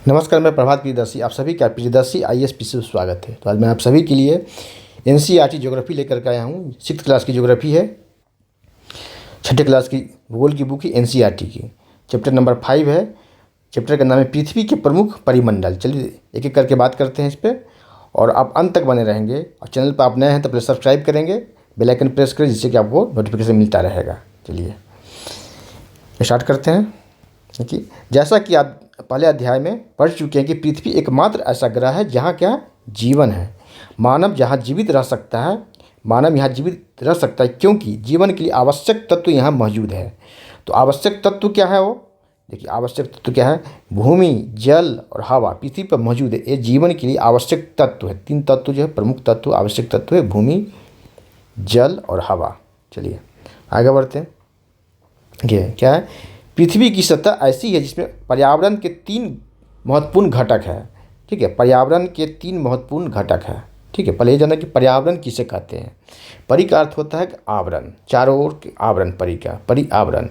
नमस्कार, मैं प्रभात प्रियदर्शी, आप सभी का प्रियदर्शी आईएएस पी से स्वागत है। तो आज मैं आप सभी के लिए एनसीईआरटी ज्योग्राफी लेकर के आया हूँ। 6th क्लास की ज्योग्राफी है, 6ठे क्लास की भूगोल की बुक है एनसीईआरटी की। चैप्टर नंबर 5 है। चैप्टर का नाम है पृथ्वी के प्रमुख परिमंडल। चलिए एक एक करके बात करते हैं इस पर, और आप अंत तक बने रहेंगे। और चैनल पर आप नए हैं तो पहले सब्सक्राइब करेंगे, बेल आइकन प्रेस करें, जिससे कि आपको नोटिफिकेशन मिलता रहेगा। चलिए स्टार्ट करते हैं। देखिए, जैसा कि आप पहले अध्याय में पढ़ चुके हैं कि पृथ्वी एकमात्र ऐसा ग्रह है जहाँ क्या जीवन है। मानव यहाँ जीवित रह सकता है। मानव यहाँ जीवित रह सकता है क्योंकि जीवन के लिए आवश्यक तत्व यहाँ मौजूद है। तो आवश्यक तत्व क्या है वो? देखिए, आवश्यक तत्व क्या है? भूमि, जल और हवा पृथ्वी पर मौजूद है। ये जीवन के लिए आवश्यक तत्व है। 3 तत्व जो है, प्रमुख तत्व, आवश्यक तत्व है भूमि, जल और हवा। चलिए आगे बढ़ते हैं। ये क्या है? पृथ्वी की सतह ऐसी है जिसमें पर्यावरण के 3 महत्वपूर्ण घटक है। ठीक है, पर्यावरण के 3 महत्वपूर्ण घटक है। ठीक है, पहले ये जानना कि पर्यावरण किसे कहते हैं। परि का अर्थ होता है आवरण, चारों ओर के आवरण। परि का पर्यावरण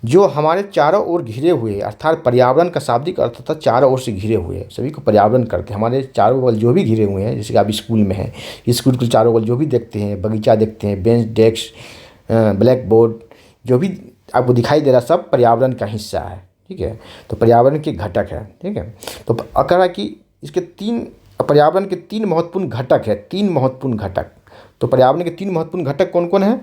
जो हमारे चारों ओर घिरे हुए, अर्थात पर्यावरण का शाब्दिक अर्थ होता है चारों ओर से घिरे हुए, सभी को पर्यावरण करते हैं। हमारे चारों ओर जो भी घिरे हुए हैं, जैसे कि आप स्कूल में हैं, स्कूल के चारों ओर जो भी देखते हैं, बगीचा देखते हैं, बेंच डेस्क ब्लैक बोर्ड जो भी आपको दिखाई दे रहा, सब पर्यावरण का हिस्सा है। ठीक है, तो पर्यावरण के घटक है। ठीक है, तो कह रहा कि इसके 3 पर्यावरण के 3 महत्वपूर्ण घटक है। 3 महत्वपूर्ण घटक। तो पर्यावरण के 3 महत्वपूर्ण घटक कौन कौन है?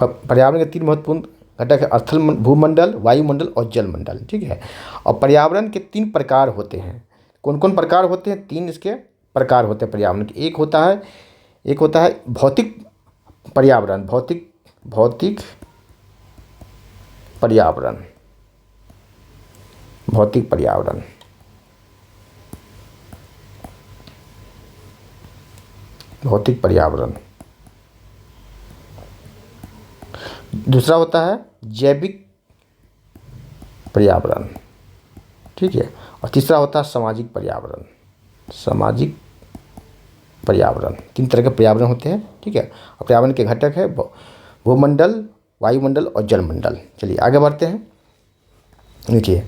पर्यावरण के 3 महत्वपूर्ण घटक है स्थल भूमंडल, वायुमंडल और जलमंडल। ठीक है, और पर्यावरण के 3 प्रकार होते हैं। कौन कौन प्रकार होते हैं? 3 इसके प्रकार होते हैं पर्यावरण के। एक होता है भौतिक पर्यावरण, भौतिक पर्यावरण, भौतिक पर्यावरण। भौतिक पर्यावरण। दूसरा होता है जैविक पर्यावरण। ठीक है, और तीसरा होता है सामाजिक पर्यावरण। सामाजिक पर्यावरण। 3 तरह के पर्यावरण होते हैं। ठीक है, और पर्यावरण के घटक है भूमंडल, वायुमंडल और जलमंडल। चलिए आगे बढ़ते हैं। देखिए,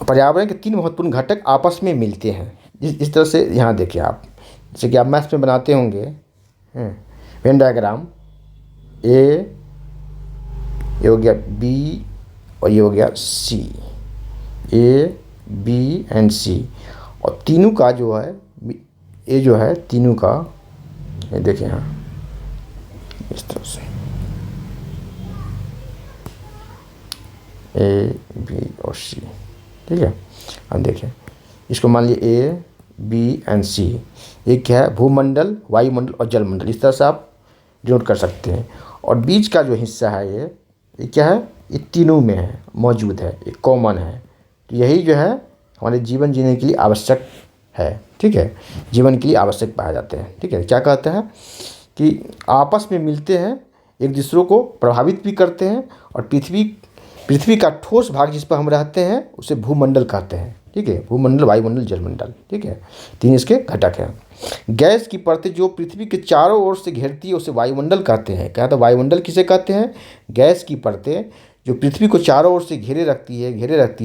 पर्यावरण के 3 महत्वपूर्ण घटक आपस में मिलते हैं। इस तरह से यहाँ देखिए आप, जैसे कि आप मैथ्स में बनाते होंगे वेन डायग्राम, ये हो गया बी और ये हो गया सी, ए बी एंड सी, और तीनों का जो है, ये जो है तीनों का, ये देखिए यहाँ इस तरह से ए बी और सी। ठीक है, हम देखें इसको, मान लीजिए ए बी एंड सी। ये क्या है? भूमंडल, वायुमंडल और जलमंडल। इस तरह से आप डिनोट कर सकते हैं। और बीच का जो हिस्सा है, ये क्या है? ये तीनों में है, मौजूद है, एक कॉमन है। तो यही जो है हमारे जीवन जीने के लिए आवश्यक है। ठीक है, जीवन के लिए आवश्यक पाए जाते हैं। ठीक है, क्या कहते हैं कि आपस में मिलते हैं, एक दूसरों को प्रभावित भी करते हैं। और पृथ्वी का ठोस भाग जिस पर हम रहते हैं उसे भूमंडल कहते हैं। ठीक है, भूमंडल, वायुमंडल, जलमंडल। ठीक है, 3 इसके घटक हैं। गैस की परतें जो पृथ्वी के चारों ओर से घेरती है उसे वायुमंडल कहते हैं। क्या? तो वायुमंडल किसे कहते हैं? गैस की परतें जो पृथ्वी को चारों ओर से घेरे रखती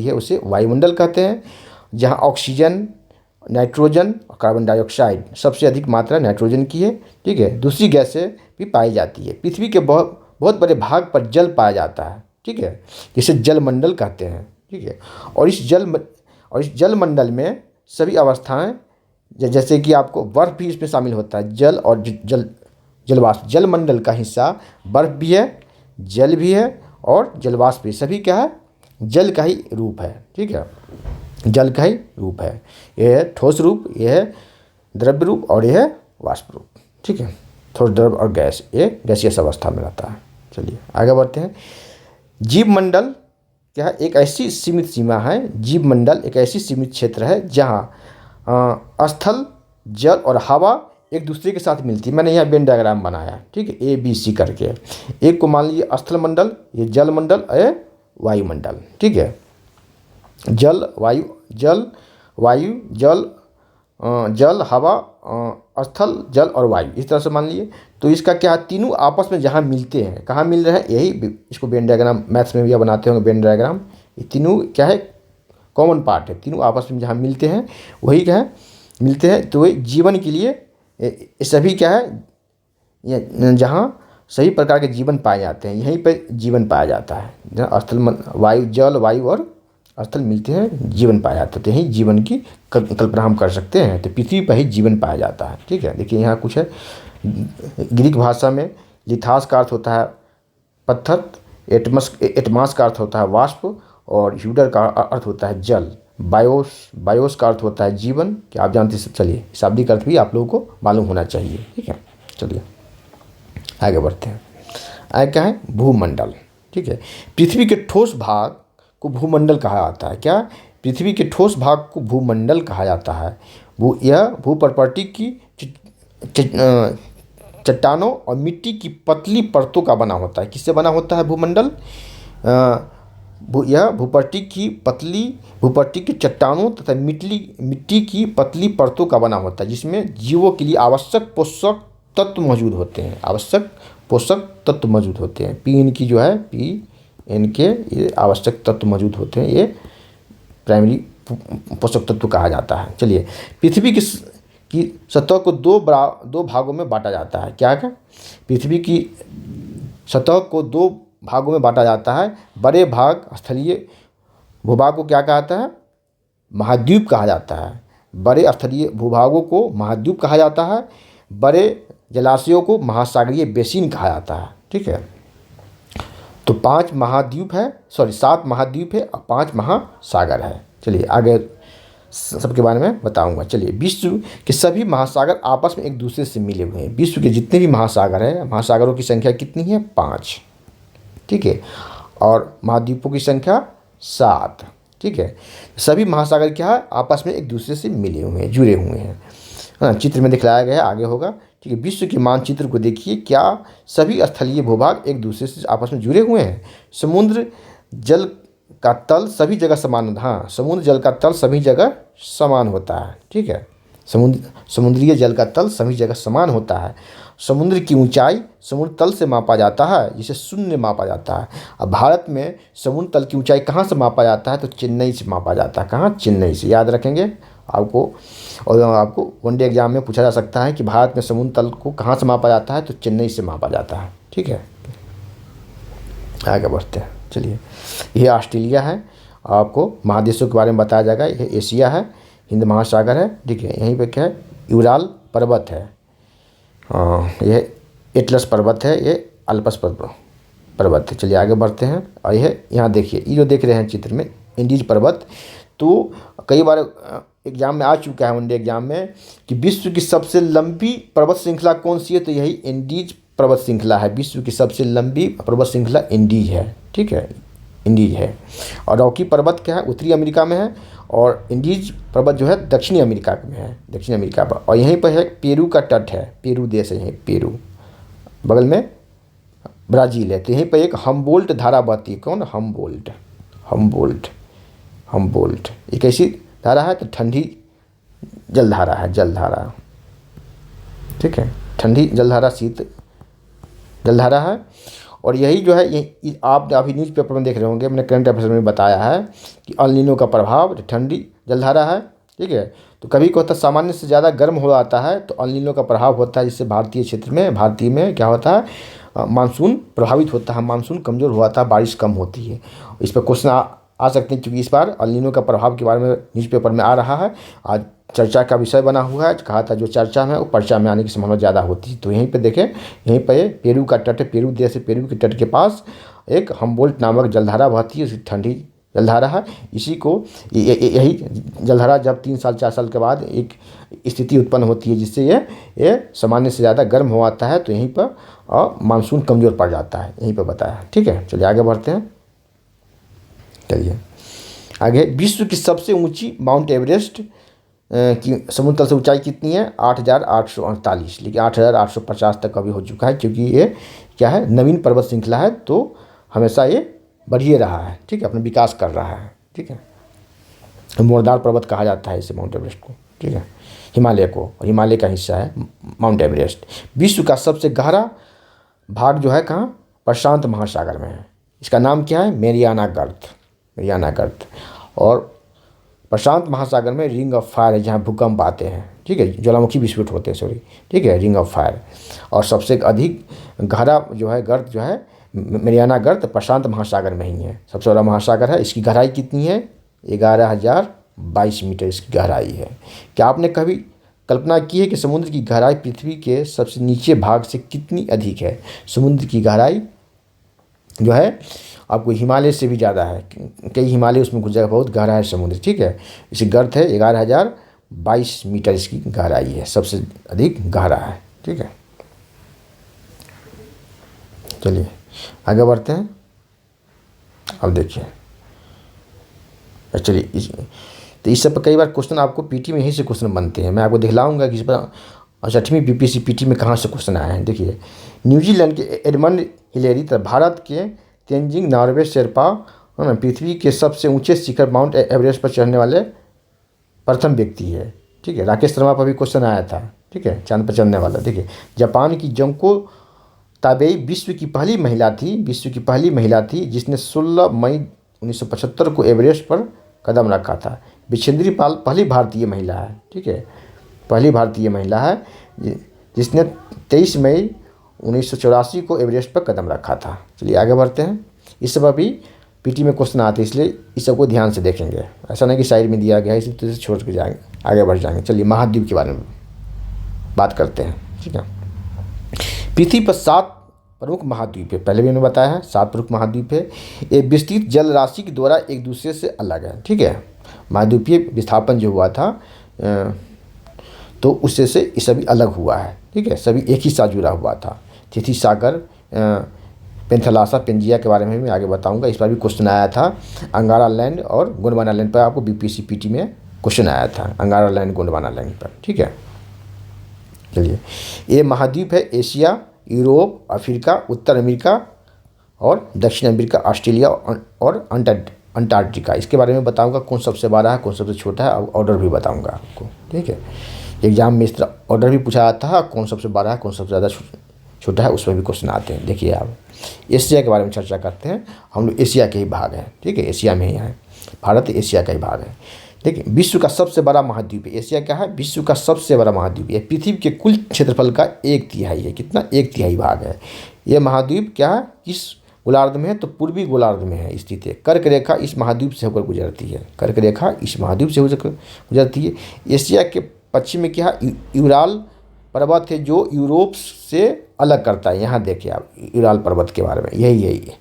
है उसे वायुमंडल कहते हैं। जहाँ ऑक्सीजन, नाइट्रोजन और कार्बन डाइऑक्साइड, सबसे अधिक मात्रा नाइट्रोजन की है। ठीक है, दूसरी गैसें भी पाई जाती है। पृथ्वी के बहुत बड़े भाग पर जल पाया जाता है। ठीक है, जिसे जलमंडल कहते हैं। ठीक है, और इस जलमंडल में सभी अवस्थाएं, जैसे कि आपको बर्फ़ भी इसमें शामिल होता है। जल और जलवाष्प, जलमंडल का हिस्सा बर्फ़ भी है, जल भी है और जलवाष्प भी। सभी क्या है? जल का ही रूप है। ठीक है, जल का ही रूप है। यह है ठोस रूप, यह है द्रव्य रूप और यह है वाष्प रूप। ठीक है, ठोस, द्रव्य और गैस, ये गैसीय अवस्था में रहता है। चलिए आगे बढ़ते हैं। जीव मंडल क्या है? एक ऐसी सीमित सीमा है। जीव मंडल एक ऐसी सीमित क्षेत्र है जहाँ स्थल, जल और हवा एक दूसरे के साथ मिलती है। मैंने यहाँ वेन डायग्राम बनाया। ठीक है, ए बी सी करके। एक को मान लीजिए स्थल मंडल, ये जल मंडल, ये वायुमंडल। ठीक है, जल, वायु, जल, हवा स्थल, जल और वायु, इस तरह से मान लिए। तो इसका क्या है, तीनों आपस में जहाँ मिलते हैं, कहाँ मिल रहे हैं, यही इसको वेन डायग्राम मैथ्स में भी आप बनाते होंगे वेन डायग्राम। ये तीनों क्या है, कॉमन पार्ट है, तीनों आपस में जहाँ मिलते हैं वही क्या है, मिलते हैं। तो ये जीवन के लिए ये सभी क्या है, जहाँ सही प्रकार के जीवन पाए जाते हैं, यहीं पर जीवन पाया जाता है। जहाँ स्थल, वायु, जल, वायु और स्थल मिलते हैं, जीवन पाया जाता है। तो यही जीवन की कल्पना हम कर सकते हैं। तो पृथ्वी पर ही जीवन पाया जाता है। ठीक है, देखिए यहाँ कुछ है। ग्रीक भाषा में लिथास का अर्थ होता है पत्थर, एटमास का अर्थ होता है वाष्प, और ह्यूडर का अर्थ होता है जल, बायोस का अर्थ होता है जीवन। क्या आप जानते हैं? चलिए, शाब्दिक अर्थ भी आप लोगों को मालूम होना चाहिए। ठीक है, चलिए आगे बढ़ते हैं। आगे क्या है, भूमंडल। ठीक है, पृथ्वी के ठोस भाग को भूमंडल कहा जाता है। क्या, पृथ्वी के ठोस भाग को भूमंडल कहा जाता है। यह भूप्रकृति की चट्टानों और मिट्टी की पतली परतों का बना होता है। किससे बना होता है भूमंडल? यह भूपट्टी की चट्टानों तथा मिट्टी की पतली परतों का बना होता है, जिसमें जीवों के लिए आवश्यक पोषक तत्व मौजूद होते हैं। आवश्यक पोषक तत्व मौजूद होते हैं। पीएन की जो है, पीएन के ये आवश्यक तत्व मौजूद होते हैं। ये प्राइमरी पोषक तत्व कहा जाता है। चलिए, पृथ्वी की सतह को दो भागों में बांटा जाता है। क्या है? पृथ्वी की सतह को दो भागों में बांटा जाता है। बड़े भाग, स्थलीय भूभाग को क्या कहता है? महाद्वीप कहा जाता है। बड़े स्थलीय भूभागों को महाद्वीप कहा जाता है। बड़े जलाशयों को महासागरीय बेसिन कहा जाता है। ठीक है, तो 7 महाद्वीप है और 5 महासागर है। चलिए आगे सबके बारे में बताऊंगा। चलिए, विश्व के सभी महासागर आपस में एक दूसरे से मिले हुए हैं। विश्व के जितने भी महासागर हैं, महासागरों की संख्या कितनी है? 5। ठीक है, और महाद्वीपों की संख्या 7। ठीक है, सभी महासागर क्या है, आपस में एक दूसरे से मिले हुए हैं, जुड़े हुए हैं। हाँ, चित्र में दिखलाया गया है, आगे होगा। ठीक है, विश्व के मानचित्र को देखिए। क्या सभी स्थलीय भूभाग एक दूसरे से आपस में जुड़े हुए हैं? समुद्र जल का तल सभी जगह समान, हाँ, समुद्र जल का तल सभी जगह समान होता है। ठीक है, समुद्रीय जल का तल सभी जगह समान होता है। समुद्र की ऊंचाई समुद्र तल से मापा जाता है, जिसे शून्य मापा जाता है। अब भारत में समुद्र तल की ऊंचाई कहाँ से मापा जाता है? तो चेन्नई से मापा जाता है। कहाँ? चेन्नई से। याद रखेंगे आपको, और आपको वनडे एग्जाम में पूछा जा सकता है कि भारत में समुद्र तल को कहाँ से मापा जाता है? तो चेन्नई से मापा जाता है। ठीक है, आगे बढ़ते हैं। चलिए, ये ऑस्ट्रेलिया है। आपको महादेशों के बारे में बताया जाएगा। ये एशिया है, हिंद महासागर है। ठीक है, यहीं पे क्या है, यूराल पर्वत है, ये एटलस पर्वत है, ये अल्पस पर्वत है। चलिए आगे बढ़ते हैं। और यह यहाँ देखिए, ये जो देख रहे हैं चित्र में, इंडीज पर्वत। तो कई बार एग्जाम में आ चुका है, वनडे एग्जाम में, कि विश्व की सबसे लंबी पर्वत श्रृंखला कौन सी है? तो यही इंडीज पर्वत श्रृंखला है। विश्व की सबसे लंबी पर्वत श्रृंखला इंडीज है। ठीक है, इंडीज है। और रॉकी पर्वत क्या है? उत्तरी अमेरिका में है। और इंडीज पर्वत जो है दक्षिणी अमेरिका में है, दक्षिण अमेरिका पर। और यहीं पर है पेरू का तट है, पेरू देश है, यहीं पेरू, बगल में ब्राज़ील है। तो यहीं पर एक हम्बोल्ट धारा बहती है। कौन? हम्बोल्ट एक ऐसी धारा है, तो ठंडी जलधारा है, जलधारा। ठीक है, ठंडी जलधारा, शीत जलधारा है। और यही जो है, ये आप अभी न्यूज़पेपर में देख रहे होंगे, मैंने करंट अफेयर में बताया है कि अल नीनो का प्रभाव, ठंडी जलधारा है। ठीक है, तो कभी को होता है सामान्य से ज़्यादा गर्म हो जाता है, तो अल नीनो का प्रभाव होता है, जिससे भारतीय में क्या होता है, मानसून प्रभावित होता है, मानसून कमज़ोर हो जाता है, बारिश कम होती है। इस पर क्वेश्चन आ सकते हैं, क्योंकि इस बार अल नीनो का प्रभाव के बारे में न्यूज़पेपर में आ रहा है। आज चर्चा का विषय बना हुआ है। कहा था जो चर्चा में वो पर्चा में आने की संभावना ज़्यादा होती है। तो यहीं पे देखें, यहीं पे पेरू का तट है, पेरू देश है, पेरू के तट के पास एक हम्बोल्ट नामक जलधारा बहती है, उसकी ठंडी जलधारा है। इसी को यही जलधारा जब 3 साल 4 साल के बाद एक स्थिति उत्पन्न होती है, जिससे ये सामान्य से ज़्यादा गर्म हो आता है, तो यहीं पर मानसून कमज़ोर पड़ जाता है, यहीं पर बताया। ठीक है, चलिए आगे बढ़ते हैं। चलिए आगे, विश्व की सबसे ऊंची माउंट एवरेस्ट की समुद्र तल से ऊंचाई कितनी है? 8,848, लेकिन 8,850 तक अभी हो चुका है, क्योंकि ये क्या है, नवीन पर्वत श्रृंखला है, तो हमेशा ये बढ़िए रहा है। ठीक है, अपना विकास कर रहा है। ठीक है, मोरदार पर्वत कहा जाता है इसे, माउंट एवरेस्ट को। ठीक है, हिमालय को, और हिमालय का हिस्सा है माउंट एवरेस्ट। विश्व का सबसे गहरा भाग जो है कहाँ, प्रशांत महासागर में है। इसका नाम क्या है, मेरियाना गर्त, मेरियाना गर्त। और प्रशांत महासागर में रिंग ऑफ फायर है, जहाँ भूकंप आते हैं, ठीक है, ज्वालामुखी विस्फोट होते हैं, सॉरी, ठीक है, रिंग ऑफ फायर। और सबसे अधिक गहरा जो है गर्त जो है मेरियाना गर्त प्रशांत महासागर में ही है, सबसे बड़ा महासागर है। इसकी गहराई कितनी है, 11,022 मीटर इसकी गहराई है। क्या आपने कभी कल्पना की है कि समुद्र की गहराई पृथ्वी के सबसे नीचे भाग से कितनी अधिक है। समुद्र की गहराई जो है आपको हिमालय से भी ज़्यादा है, कई हिमालय उसमें घुस जाएगा, बहुत गहरा है समुद्र, ठीक है। इसी गर्त है 11,022 मीटर इसकी गहराई है, सबसे अधिक गहरा है, ठीक है। चलिए आगे बढ़ते हैं। अब देखिए, चलिए तो इस सब पर कई बार क्वेश्चन आपको पीटी में यहीं से क्वेश्चन बनते हैं। मैं आपको दिखलाऊंगा कि इस पर 6वीं बीपीएससी पीटी में कहाँ से क्वेश्चन आए हैं। देखिए, न्यूजीलैंड के एडमंड हिलेरी तथा भारत के तेंजिंग नॉर्वे शेरपा पृथ्वी के सबसे ऊंचे शिखर माउंट एवरेस्ट पर चढ़ने वाले प्रथम व्यक्ति है, ठीक है। राकेश शर्मा पर भी क्वेश्चन आया था, ठीक है, चांद पर चढ़ने वाला। देखिए, जापान की जंको ताबेई विश्व की पहली महिला थी जिसने 16 मई 1975 को एवरेस्ट पर कदम रखा था। बिछेंद्री पाल पहली भारतीय महिला है, ठीक है, पहली भारतीय महिला है जिसने 23 मई 1984 को एवरेस्ट पर कदम रखा था। चलिए आगे बढ़ते हैं। इस सब अभी पीटी में क्वेश्चन आते हैं, इसलिए इस सबको ध्यान से देखेंगे। ऐसा नहीं कि साइड में दिया गया है इसलिए तो छोड़ के जाएंगे, आगे बढ़ जाएंगे। चलिए महाद्वीप के बारे में बात करते हैं, ठीक है। पृथ्वी पर 7 प्रमुख महाद्वीप है, पहले भी मैंने बताया है 7 प्रमुख महाद्वीप है। ये विस्तृत जल राशि के द्वारा एक दूसरे से अलग है, ठीक है। महाद्वीपीय विस्थापन जो हुआ था तो उससे से ये सभी अलग हुआ है, ठीक है, सभी एक ही साथ जुड़ा हुआ था। तिथि सागर, पेंथलासा, पेंजिया के बारे में मैं आगे बताऊंगा। इस पर भी क्वेश्चन आया था। अंगारा लैंड और गोंडवाना लैंड पर आपको बीपीएससी पीटी में क्वेश्चन आया था, अंगारा लैंड, गोंडवाना लैंड पर, ठीक है। चलिए, ये महाद्वीप है एशिया, यूरोप, अफ्रीका, उत्तर अमेरिका और दक्षिण अमेरिका, ऑस्ट्रेलिया और अंटार्कटिका। इसके बारे में बताऊंगा कौन सबसे बड़ा है, कौन सबसे छोटा है, और ऑर्डर भी बताऊंगा आपको, ठीक है। एग्जाम में इस तरह ऑर्डर भी पूछा जाता है, कौन सबसे बड़ा है, कौन सबसे ज़्यादा छोटा है, उस पर भी क्वेश्चन आते हैं। देखिए, आप एशिया के बारे में चर्चा करते हैं। हम लोग एशिया के ही भाग हैं, ठीक है, एशिया में ही है, भारत एशिया का ही भाग है। देखिए, विश्व का सबसे बड़ा महाद्वीप है एशिया। क्या है, विश्व का सबसे बड़ा महाद्वीप है। पृथ्वी के कुल क्षेत्रफल का 1/3 है, कितना, 1/3 भाग है। यह महाद्वीप क्या है, किस गोलार्ध में है, तो पूर्वी गोलार्ध में है स्थित है। कर्क रेखा इस महाद्वीप से होकर गुजरती है, कर्क रेखा इस महाद्वीप से होकर गुजरती है। एशिया के पश्चिम में क्या है, यूराल पर्वत है जो यूरोप से अलग करता है। यहाँ देखिए आप यूराल पर्वत के बारे में, यही है,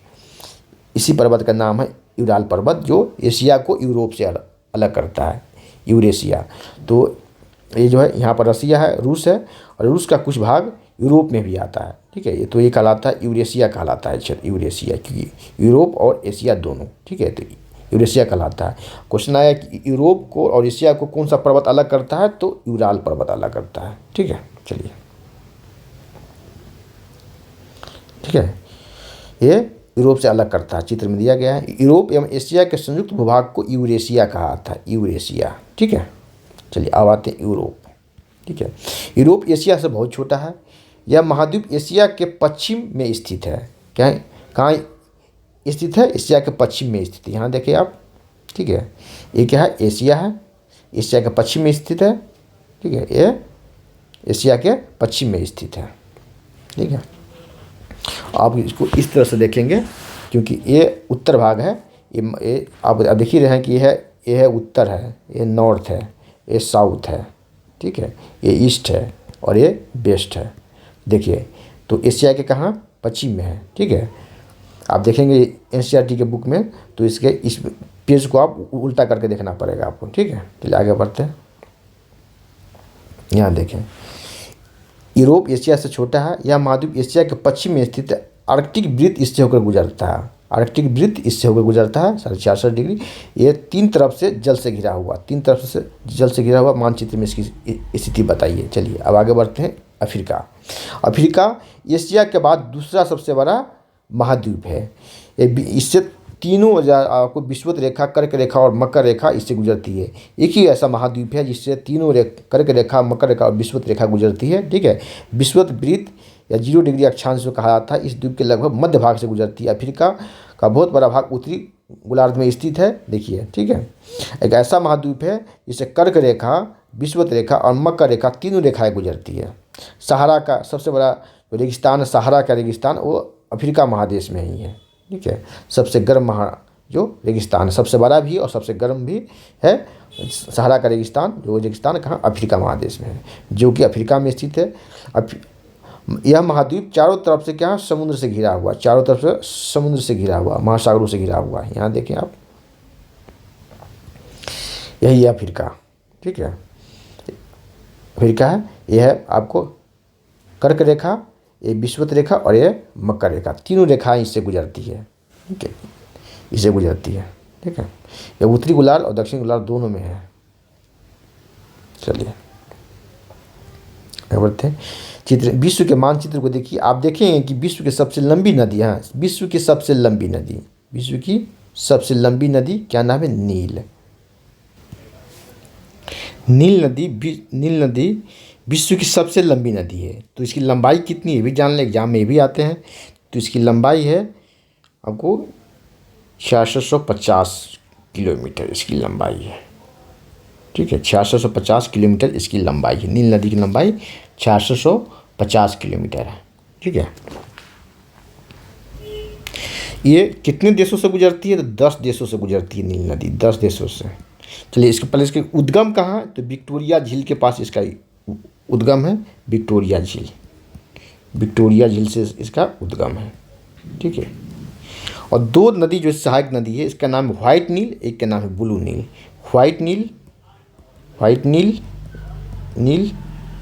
इसी पर्वत का नाम है यूराल पर्वत, जो एशिया को यूरोप से अलग करता है, यूरेशिया। तो ये जो है यहाँ पर रसिया है, रूस है, और रूस का कुछ भाग यूरोप में भी आता है, ठीक है। ये तो ये कहलाता है यूरेशिया कहलाता है क्षेत्र, यूरेशिया, क्योंकि यूरोप और एशिया दोनों, ठीक है, तो यूरेशिया कहलाता है। क्वेश्चन आया कि यूरोप को और एशिया को कौन सा पर्वत अलग करता है, तो यूराल पर्वत अलग करता है, ठीक है। चलिए, ठीक है, ये यूरोप से अलग करता है, चित्र में दिया गया है। यूरोप एवं एशिया के संयुक्त भूभाग को यूरेशिया कहा था, यूरेशिया, ठीक है। चलिए अब आते हैं यूरोप, ठीक है। यूरोप एशिया से बहुत छोटा है। यह महाद्वीप एशिया के पश्चिम में स्थित है। क्या है, कहाँ स्थित है, एशिया के पश्चिम में स्थित है। यहाँ देखिए आप, ठीक है, ये क्या है, एशिया है, एशिया के पश्चिम में स्थित है, ठीक है, ये एशिया के पश्चिम में स्थित है, ठीक है। आप इसको इस तरह से देखेंगे क्योंकि ये उत्तर भाग है, ये आप देख ही रहे हैं कि ये है उत्तर है, ये नॉर्थ है, ये साउथ है, ठीक है, ये ईस्ट है और ये वेस्ट है। देखिए, तो एशिया के कहाँ, पश्चिम में है, ठीक है। आप देखेंगे एनसीईआरटी के बुक में, तो इसके इस पेज को आप उल्टा करके देखना पड़ेगा आपको, ठीक है। चलिए आगे बढ़ते हैं। यहाँ देखें, यूरोप एशिया से छोटा है। यह महाद्वीप एशिया के पश्चिम में स्थित है। आर्कटिक वृत्त इससे होकर गुजरता है, आर्कटिक वृत्त इससे होकर गुजरता है 66.5 डिग्री। ये 3 तरफ से जल से घिरा हुआ, 3 तरफ से जल से घिरा हुआ मानचित्र में इसकी स्थिति बताइए। चलिए अब आगे बढ़ते हैं। अफ्रीका, अफ्रीका एशिया के बाद दूसरा सबसे बड़ा महाद्वीप है। इससे तीनों आपको विषुवत रेखा, कर्क रेखा और मकर रेखा इससे गुजरती है। एक ही ऐसा महाद्वीप है जिससे तीनों कर्क रेखा, मकर रेखा और विषुवत रेखा गुजरती है। ठीक है, विषुवत वृत्त या 0 डिग्री अक्षांश जो कहा जाता है, इस द्वीप के लगभग मध्य भाग से गुजरती है। अफ्रीका का बहुत बड़ा भाग उत्तरी गोलार्ध में स्थित है। देखिए, ठीक है, एक ऐसा महाद्वीप है जिससे कर्क रेखा, विषुवत रेखा और मकर रेखा तीनों रेखाएं गुजरती है। सहारा का सबसे बड़ा रेगिस्तान, सहारा का रेगिस्तान, वो अफ्रीका महादेश में ही है। ठीक है, सबसे गर्म जो रेगिस्तान, सबसे बड़ा भी और सबसे गर्म भी है सहारा का रेगिस्तान। जो रेगिस्तान कहाँ, अफ्रीका महादेश में है, जो कि अफ्रीका में स्थित है। यह महाद्वीप चारों तरफ से क्या, समुद्र से घिरा हुआ, चारों तरफ से समुद्र से घिरा हुआ, महासागरों से घिरा हुआ है। यहाँ देखें आप, यही है अफ्रीका। ठीक है, अफ्रीका है, यह है आपको कर्क रेखा, ये विषुवत रेखा और ये मकर रेखा, तीनों रेखाएं इससे गुजरती है। ठीक है, इससे गुजरती है। ठीक है, ये उत्तरी गोलार्ध और दक्षिण गोलार्ध दोनों में है। चलिए आगे बढ़ते हैं। चित्र, विश्व के मानचित्र को देखिए। आप देखेंगे कि विश्व की सबसे लंबी नदी, हाँ, विश्व की सबसे लंबी नदी, विश्व की सबसे लंबी नदी क्या नाम है, नील। नील नदी विश्व की सबसे लंबी नदी है। तो इसकी लंबाई कितनी है भी जान लें, एग्जाम में भी आते हैं। तो इसकी लंबाई है आपको 6650 किलोमीटर इसकी लंबाई है। ठीक है, 6650 किलोमीटर इसकी लंबाई है। नील नदी की लंबाई 6650 किलोमीटर है। ठीक है, ये कितने देशों से गुजरती है, तो 10 देशों से गुजरती है नील नदी, 10 देशों से। चलिए, इसके पहले इसके उद्गम कहाँ है, तो विक्टोरिया झील के पास इसका उद्गम है। विक्टोरिया झील, विक्टोरिया झील से इसका उद्गम है। ठीक है, और दो नदी जो सहायक नदी है, इसका नाम है व्हाइट नील, एक का नाम है ब्लू नील। व्हाइट नील,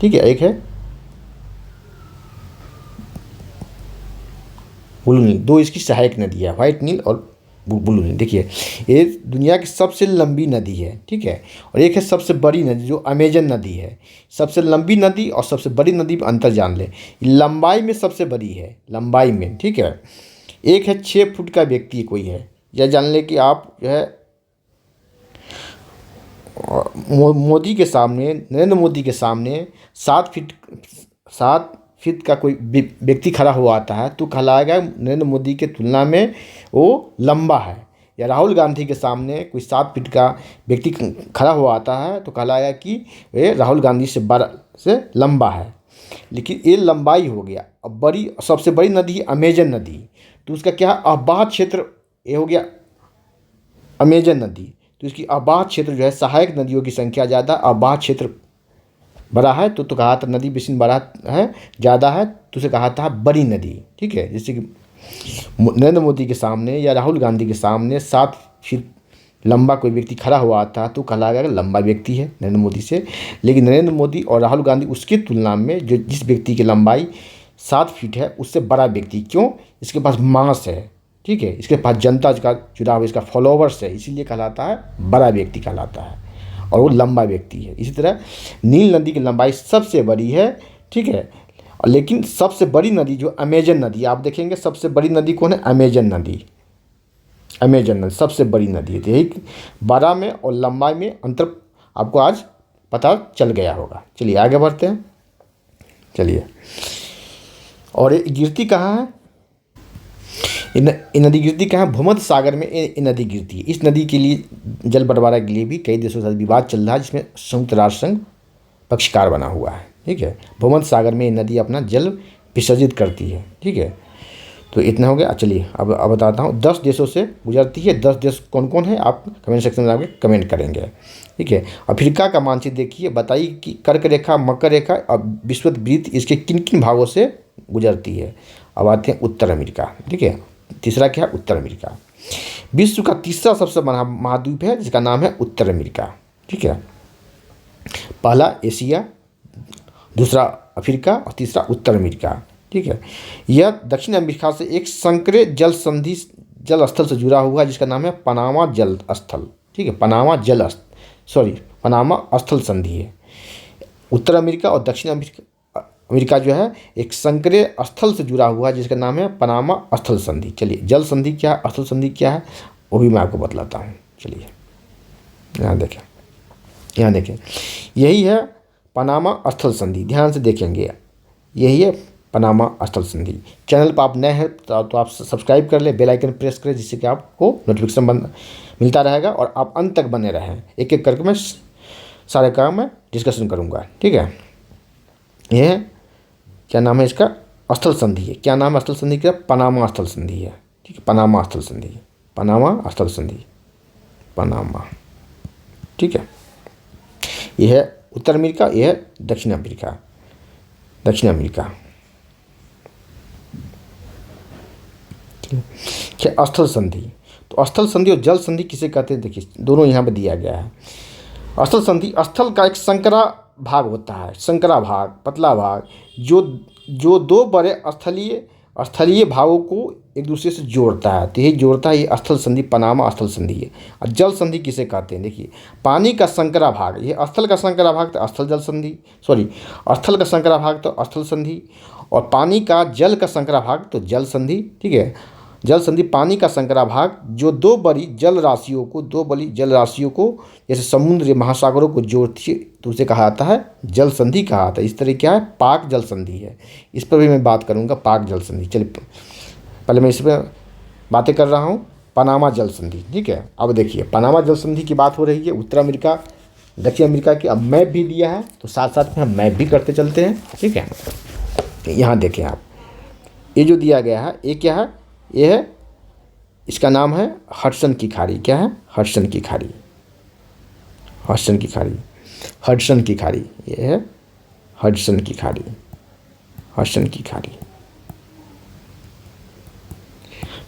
ठीक है, एक है ब्लू नील। दो इसकी सहायक नदी है, व्हाइट नील और ब्लू नील। देखिए, ये दुनिया की सबसे लंबी नदी है। ठीक है, और एक है सबसे बड़ी नदी जो अमेजन नदी है। सबसे लंबी नदी और सबसे बड़ी नदी में अंतर जान ले। लंबाई में सबसे बड़ी है, लंबाई में। ठीक है, एक है 6 फुट का व्यक्ति कोई है, यह जान ले कि आप जो है मोदी के सामने, नरेंद्र मोदी के सामने 7 फीट का कोई व्यक्ति खड़ा हुआ आता है तो कहलाएगा नरेंद्र मोदी के तुलना में वो लंबा है। या राहुल गांधी के सामने कोई 7 फीट का व्यक्ति खड़ा हुआ आता है तो कहलाएगा कि ये राहुल गांधी से लंबा है। लेकिन ये लंबाई हो गया। अब बड़ी, सबसे बड़ी नदी अमेजन नदी, तो उसका क्या, अवबाह क्षेत्र, ये हो गया अमेजन नदी। तो इसकी अवबाह क्षेत्र जो है, सहायक नदियों की संख्या ज़्यादा, अवबाह क्षेत्र बड़ा है तो कहा था नदी बेसिन बड़ा है, ज़्यादा है तो उसे कहा था बड़ी नदी। ठीक है, जैसे कि नरेंद्र मोदी के सामने या राहुल गांधी के सामने 7 फीट लंबा कोई व्यक्ति खड़ा हुआ था तो कहलाएगा लंबा व्यक्ति है नरेंद्र मोदी से। लेकिन नरेंद्र मोदी और राहुल गांधी उसकी तुलना में जो जिस व्यक्ति की लंबाई 7 फीट है उससे बड़ा व्यक्ति, क्यों, इसके पास मांस है। ठीक है, इसके पास जनता का जुड़ाव, इसका फॉलोवर्स है, इसीलिए कहलाता है बड़ा व्यक्ति कहलाता है और वो लंबा व्यक्ति है। इसी तरह नील नदी की लंबाई सबसे बड़ी है। ठीक है, लेकिन सबसे बड़ी नदी जो अमेजन नदी, आप देखेंगे सबसे बड़ी नदी कौन है, अमेजन नदी। अमेजन नदी सबसे बड़ी नदी है। यही बड़ा में और लंबाई में अंतर आपको आज पता चल गया होगा। चलिए आगे बढ़ते हैं। चलिए, और ये गिरती कहाँ है, ये नदी गिरती कहाँ, भूमध्य सागर में ये नदी गिरती है। इस नदी के लिए जल बंटवारा के लिए भी कई देशों से विवाद चल रहा है, जिसमें संयुक्त राष्ट्र संघ पक्षकार बना हुआ है। ठीक है, भूमध्य सागर में ये नदी अपना जल विसर्जित करती है। ठीक है, तो इतना हो गया। चलिए अब बताता हूँ, 10 देशों से गुजरती है। 10 देश कौन कौन है, आप कमेंट सेक्शन में आके कमेंट करेंगे। ठीक है, अफ्रीका का मानचित्र देखिए, बताइए कि कर्क रेखा, मकर रेखा और विषुवत वृत्त इसके किन किन भागों से गुजरती है। अब आते हैं उत्तर अमेरिका। ठीक है, तीसरा क्या है, उत्तर अमेरिका। विश्व का तीसरा सबसे बड़ा महाद्वीप है जिसका नाम है उत्तर अमेरिका। ठीक है, पहला एशिया, दूसरा अफ्रीका और तीसरा उत्तर अमेरिका। ठीक है, यह दक्षिण अमेरिका से एक संकरे जल स्थल से जुड़ा हुआ है जिसका नाम है पनामा जल स्थल। ठीक है, पनामा स्थल संधि है। उत्तर अमेरिका और दक्षिण अमेरिका जो है एक संकरे स्थल से जुड़ा हुआ है जिसका नाम है पनामा स्थल संधि। चलिए, जल संधि क्या है, स्थल संधि क्या है, वो भी मैं आपको बतलाता हूँ। चलिए यहाँ देखें, यहाँ देखें, यही है पनामा स्थल संधि। ध्यान से देखेंगे, यही है पनामा स्थल संधि। चैनल पर आप नए हैं तो आप सब्सक्राइब कर लें, बेल आइकन प्रेस करें, जिससे कि आपको नोटिफिकेशन मिलता रहेगा और आप अंत तक बने रहें। एक एक करके मैं सारे काम में डिस्कशन करूँगा, ठीक है। यह है, क्या नाम है इसका, स्थल संधि है। क्या नाम है स्थल संधि का? पनामा स्थल संधि है, ठीक है। पनामा स्थल संधि, पनामा स्थल संधि, पनामा, ठीक है। यह है उत्तर अमेरिका, यह है दक्षिण अमेरिका, दक्षिण अमेरिका। क्या स्थल संधि, तो स्थल संधि और जल संधि किसे कहते हैं? देखिए दोनों यहाँ पे दिया गया है। स्थल संधि, स्थल का एक संकरा भाग होता है, संकरा भाग, पतला भाग, जो दो बड़े स्थलीय भागों को एक दूसरे से जोड़ता है, तो यही जोड़ता है, ये स्थल संधि, पनामा स्थल संधि है। और जल संधि किसे कहते हैं? देखिए पानी का संकरा भाग, ये स्थल का संकरा भाग तो स्थल जल संधि, सॉरी स्थल का संकरा भाग तो स्थल संधि, और पानी का जल का संकरा भाग तो जल संधि, ठीक है। जल संधि पानी का संकरा भाग जो दो बड़ी जल राशियों को जैसे समुद्र या महासागरों को जोड़ती है, तो उसे कहा जाता है जल संधि कहा जाता है। इस तरह क्या है, पाक जल संधि है। इस पर भी मैं बात करूंगा, पाक जल संधि। चलिए पहले मैं इस पर बातें कर रहा हूँ, पनामा जल संधि, ठीक है। अब देखिए पनामा जल संधि की बात हो रही है, उत्तर अमेरिका दक्षिण अमेरिका की। अब मैप भी दिया है तो साथ साथ में हम मैप भी करते चलते हैं, ठीक है। यहाँ देखें आप, ये जो दिया गया है ये क्या है, ये है, इसका नाम है हडसन की खाड़ी। क्या है? हडसन की खाड़ी, हडसन की खाड़ी, हडसन की खाड़ी, ये है हडसन की खाड़ी, हडसन की खाड़ी।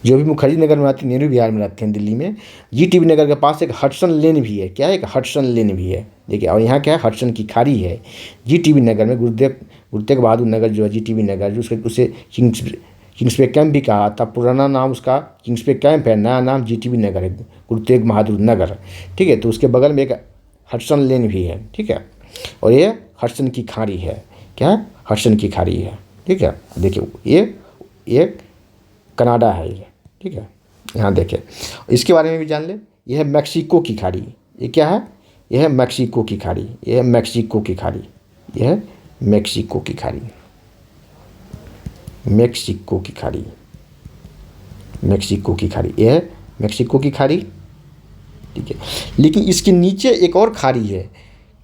जो भी मुखर्जी नगर में आती है, नेहरू विहार में रहते हैं दिल्ली में, जीटीबी नगर के पास एक हडसन लेन भी है। क्या है? एक हडसन लेन भी है, देखिए। और यहाँ क्या है, हडसन की खाड़ी है। जीटीबी नगर में गुरु तेग बहादुर नगर जो है, जीटीबी नगर जो उसे किंग्सवे कैंप भी कहा था। पुराना नाम उसका किंग्सवे कैंप है, नया नाम जीटीबी नगर है, गुरु तेग बहादुर नगर, ठीक है। तो उसके बगल में एक हडसन लेन भी है, ठीक है। और ये हडसन की खाड़ी है। क्या है? हडसन की खाड़ी है, ठीक है। देखिए ये कनाडा है ये, ठीक है। यहाँ देखें, इसके बारे में भी जान ले। यह है मैक्सिको की खाड़ी। ये क्या है? यह है मैक्सिको की खाड़ी, यह है मैक्सिको की खाड़ी, यह है मैक्सिको की खाड़ी, मैक्सिको की खाड़ी, मैक्सिको की खाड़ी, यह है मैक्सिको की खाड़ी, ठीक है। लेकिन इसके नीचे एक और खाड़ी है,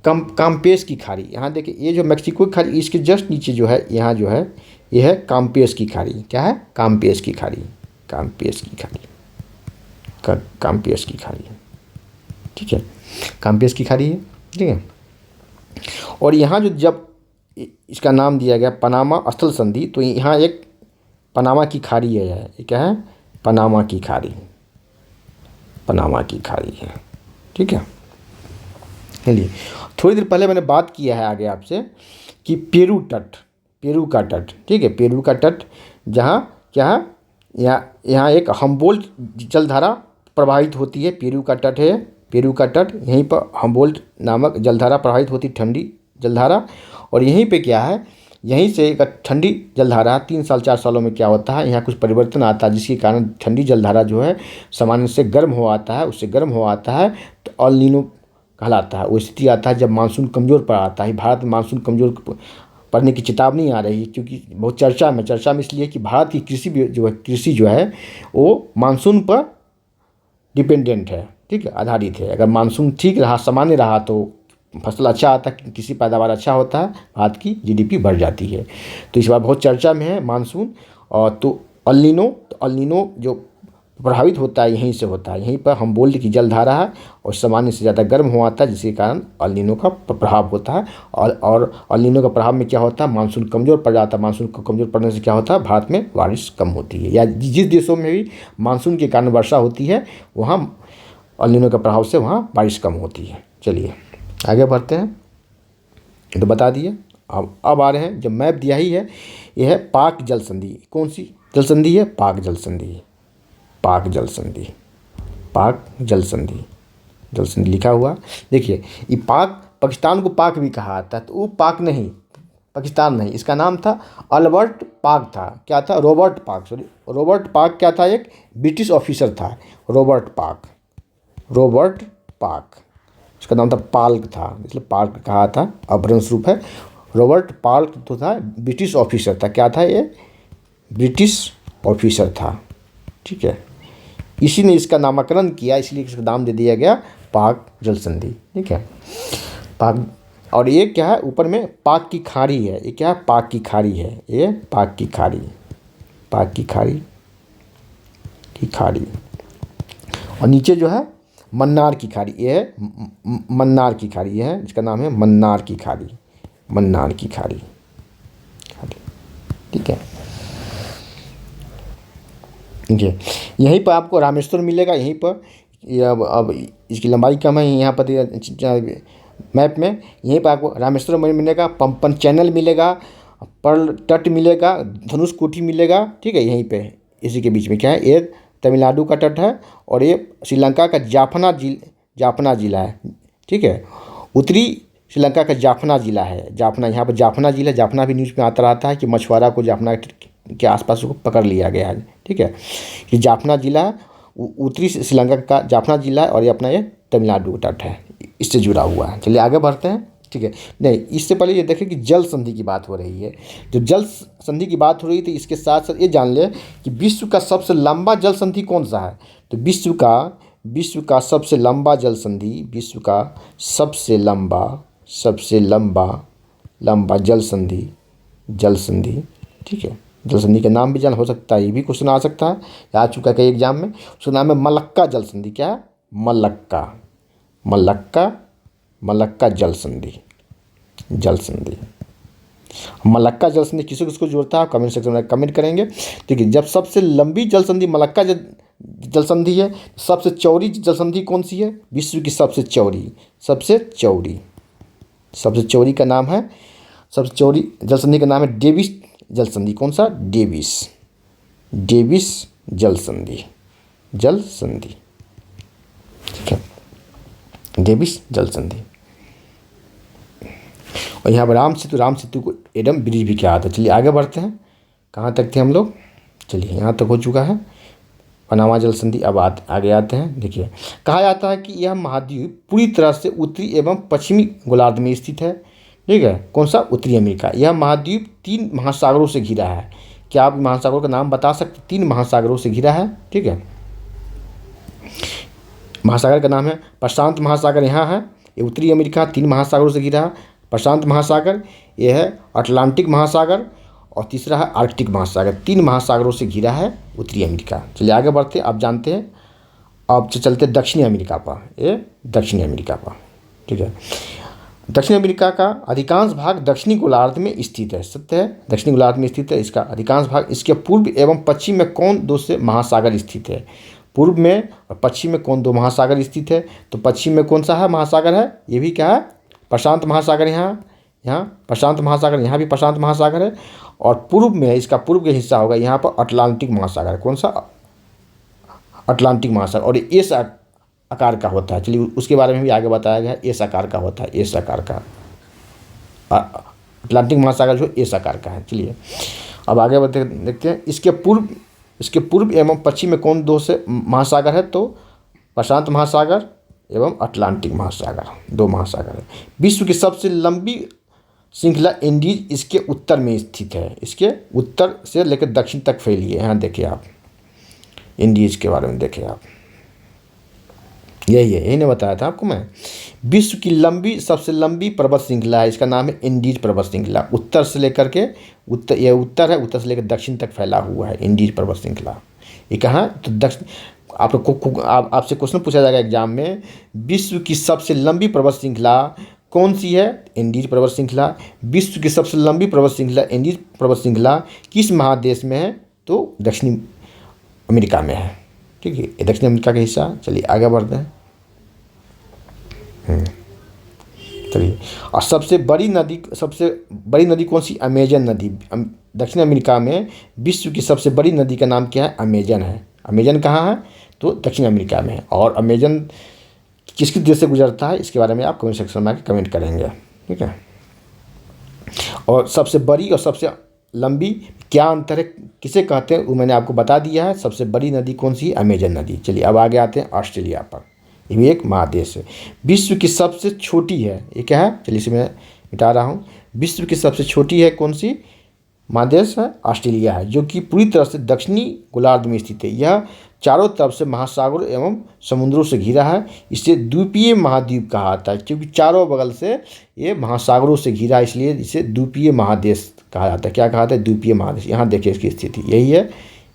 काम्पेस की खाड़ी। यहाँ देखिए, ये जो मैक्सिको की खाड़ी, इसके जस्ट नीचे जो है, यहाँ जो है, यह है काम्पेस की खाड़ी। क्या है? काम्पेस की खाड़ी, काम्पेस की खाड़ी, काम्पेस की खाड़ी, ठीक है। काम्पेस की खाड़ी है, ठीक है। और यहाँ जो जब इसका नाम दिया गया पनामा स्थल संधि, तो यहाँ एक पनामा की खाड़ी है। ये क्या है? पनामा की खाड़ी, पनामा की खाड़ी है, ठीक है। चलिए, थोड़ी देर पहले मैंने बात किया है आगे आपसे कि पेरू तट, पेरू का तट, ठीक है। पेरू का तट, जहाँ क्या है, यहाँ एक हम्बोल्ट जलधारा प्रवाहित होती है। पेरू का तट है, पेरू का तट, यहीं पर हम्बोल्ट नामक जलधारा प्रवाहित होती है, ठंडी जलधारा। और यहीं पे क्या है, यहीं से एक ठंडी जलधारा 3 साल 4 सालों में क्या होता है, यहाँ कुछ परिवर्तन आता है, जिसके कारण ठंडी जलधारा जो है सामान्य से गर्म हो आता है, उससे गर्म हो आता है तो अल नीनो कहलाता है। वो स्थिति आता है जब मानसून कमज़ोर पड़ आता है। भारत में मानसून कमज़ोर पड़ने की चेतावनी आ रही है, क्योंकि बहुत चर्चा में इसलिए कि भारत की कृषि जो है वो मानसून पर डिपेंडेंट है, ठीक है, आधारित है। अगर मानसून ठीक रहा, सामान्य रहा, तो फसल अच्छा आता है, कृषि पैदावार अच्छा होता है, भारत की जीडीपी बढ़ जाती है। तो इस बार बहुत चर्चा में है मानसून। और तो अल नीनो जो प्रभावित होता है यहीं से होता है, यहीं पर हम्बोल्ट की जलधारा है और सामान्य से ज़्यादा गर्म हो आता है, जिसके कारण अल नीनो का प्रभाव होता है। और अल नीनो का प्रभाव में क्या होता है, मानसून कमज़ोर पड़ जाता है। मानसून को कमज़ोर पड़ने से क्या होता है, भारत में बारिश कम होती है, या जिस देशों में भी मानसून के कारण वर्षा होती है, वहाँ अल नीनो के प्रभाव से वहाँ बारिश कम होती है। चलिए आगे बढ़ते हैं, तो बता दिए। अब आ रहे हैं, जो मैप दिया ही है, यह है पाक जल संधि। कौन सी जल संधि है? पाक जल संधि, पाक जल संधि, पाक जल संधि, जल संधि लिखा हुआ। देखिए, ये पाक, पाकिस्तान को पाक भी कहा जाता है, तो वो पाक नहीं, पाकिस्तान नहीं, इसका नाम था अल्बर्ट पार्क था। क्या था? Robert park, sorry Robert park क्या था? एक ब्रिटिश ऑफिसर था रॉबर्ट पार्क। रॉबर्ट पार्क, इसका नाम था पार्क था, इसलिए पार्क कहा था, अपभ्रंश रूप है। रॉबर्ट पार्क तो था ब्रिटिश ऑफिसर था। क्या था? ये ब्रिटिश ऑफिसर था। ठीक है, इसी ने इसका नामकरण किया, इसलिए इसका नाम दे दिया गया पाक जल संधि। ठीक है, पाक। और ये क्या है? ऊपर में पाक की खाड़ी है। ये क्या है? पाक की खाड़ी है। ये पाक की खाड़ी, पाक की खाड़ी की खाड़ी। और नीचे जो है मन्नार की खाड़ी, ये है मन्नार की खाड़ी, ये है इसका नाम है मन्नार की खाड़ी, मन्नार की खाड़ी। ठीक है, ये यहीं पर आपको रामेश्वर मिलेगा, यहीं पर। ये अब इसकी लंबाई कम है, यहाँ पर मैप में यहीं पर आपको रामेश्वर मिलेगा, पंपन चैनल मिलेगा, पर्ल तट मिलेगा, धनुष कोठी मिलेगा। ठीक है, यहीं पे इसी के बीच में क्या है? ये तमिलनाडु का तट है और ये श्रीलंका का जाफना जिला है। ठीक है, उत्तरी श्रीलंका का जाफना जिला है। जाफना, यहाँ पर जाफना जिला, जाफना भी न्यूज़ में आता रहता है कि मछुआरा को जाफना के आसपास को पकड़ लिया गया है। ठीक है, ये जाफना जिला उत्तरी श्रीलंका का जाफना जिला है और ये अपना ये तमिलनाडु का तट है, इससे जुड़ा हुआ है। चलिए आगे बढ़ते हैं। ठीक है, नहीं इससे पहले ये देखें कि जल संधि की बात हो रही है। जो जल संधि की बात हो रही थी, इसके साथ साथ ये जान ले कि विश्व का सबसे लंबा जल संधि कौन सा है। तो विश्व का सबसे लंबा जल संधि, विश्व का सबसे लंबा जल संधि। ठीक है, जल संधि का नाम भी जान हो सकता है, ये भी क्वेश्चन आ सकता है, आ चुका है कई एग्जाम में। उसका नाम है मलक्का जल संधि। क्या है? मलक्का जल संधि। मलक्का जल संधि किसको जोड़ता है? कमेंट सेक्शन में कमेंट करेंगे। ठीक है, जब सबसे लंबी जल संधि मलक्का जल संधि है, सबसे चौड़ी जल संधि कौन सी है? विश्व की सबसे चौड़ी का नाम है, सबसे चौड़ी जल संधि का नाम है डेविस जल संधि। कौन सा? डेविस जल संधि। ठीक है, डेविस जल संधि। और यहाँ पर राम सेतु को एडम ब्रिज भी कहा था। चलिए आगे बढ़ते हैं, कहाँ तक थे हम लोग? चलिए यहाँ तक हो चुका है पनामा जल संधि। अब आगे आते हैं। देखिए, कहा जाता है कि यह महाद्वीप पूरी तरह से उत्तरी एवं पश्चिमी गोलार्ध में स्थित है। ठीक है, कौन सा? उत्तरी अमेरिका। यह महाद्वीप 3 महासागरों से घिरा है। क्या आप महासागरों का नाम बता सकते? 3 महासागरों से घिरा है। ठीक है, महासागर का नाम है प्रशांत महासागर, यहाँ है ये उत्तरी अमेरिका 3 महासागरों से घिरा है। प्रशांत महासागर, ये है अटलांटिक महासागर और तीसरा है आर्कटिक महासागर। 3 महासागरों से घिरा है उत्तरी अमेरिका। चलिए आगे बढ़ते हैं। आप जानते हैं, अब चलते दक्षिणी अमेरिका पर। ये दक्षिणी अमेरिका पर। ठीक है, दक्षिण अमेरिका का अधिकांश भाग दक्षिणी गोलार्ध में स्थित है। सत्य है, दक्षिणी गोलार्ध में स्थित है इसका अधिकांश भाग। इसके पूर्व एवं पश्चिम में कौन 2 से महासागर स्थित है? पूर्व में और पश्चिम में कौन 2 महासागर स्थित है? तो पश्चिम में कौन सा है महासागर है? ये भी क्या है? प्रशांत महासागर। यहाँ प्रशांत महासागर, यहाँ भी प्रशांत महासागर है। और पूर्व में, इसका पूर्व का हिस्सा होगा यहाँ पर अटलांटिक महासागर। कौन सा? अटलांटिक महासागर। और ये एस आकार का होता है। चलिए उसके बारे में भी आगे बताया गया है, एस आकार का होता है, एस आकार का। अटलांटिक महासागर जो एस आकार का है। चलिए अब आगे बढ़ते देखते हैं। इसके पूर्व एवं पश्चिम में कौन 2 से महासागर है? तो प्रशांत महासागर एवं अटलांटिक महासागर, 2 महासागर है। विश्व की सबसे लंबी श्रृंखला इंडीज इसके उत्तर में स्थित है। इसके उत्तर से लेकर दक्षिण तक फैली है। यहाँ देखिए आप, इंडीज के बारे में देखिए आप, यही ने बताया था आपको मैं। विश्व की सबसे लंबी पर्वत श्रृंखला है, इसका नाम है इंडीज पर्वत श्रृंखला। उत्तर से लेकर के ये उत्तर है, उत्तर से लेकर दक्षिण तक फैला हुआ है इंडीज पर्वत श्रृंखला। ये कहाँ? तो दक्षिण। आपसे क्वेश्चन पूछा जाएगा एग्जाम में, विश्व की सबसे लंबी पर्वत श्रृंखला कौन सी है? इंडीज पर्वत श्रृंखला। विश्व की सबसे लंबी पर्वत श्रृंखला इंडीज पर्वत श्रृंखला किस महादेश में है? तो दक्षिणी अमेरिका में है। ठीक है, ये दक्षिण अमेरिका का हिस्सा। चलिए आगे बढ़ते हैं। चलिए, और सबसे बड़ी नदी कौन सी? अमेजन नदी। दक्षिण अमेरिका में विश्व की सबसे बड़ी नदी का नाम क्या है? अमेजन है। अमेजन कहाँ है? तो दक्षिण अमेरिका में है। और अमेजन किस देश से गुजरता है, इसके बारे में आप कमेंट सेक्शन में आके कमेंट करेंगे। ठीक है, और सबसे बड़ी और सबसे लंबी क्या अंतर है, किसे कहते हैं, वो मैंने आपको बता दिया है। सबसे बड़ी नदी कौन सी है? अमेजन नदी। चलिए अब आगे आते हैं ऑस्ट्रेलिया पर। ये भी एक महादेश है। विश्व की सबसे छोटी है, ये क्या है? चलिए इसे मैं मिटा रहा हूँ। विश्व की सबसे छोटी है कौन सी महादेश है? ऑस्ट्रेलिया है, जो कि पूरी तरह से दक्षिणी गोलार्ध में स्थित है। यह चारों तरफ से महासागरों एवं समुद्रों से घिरा है। इसे द्वीपीय महाद्वीप कहा जाता है, क्योंकि चारों बगल से ये महासागरों से घिरा है, इसलिए इसे द्वीपीय महादेश कहा जाता है। क्या कहा जाता है? द्वीपीय महादेश। यहाँ देखिए इसकी स्थिति यही है,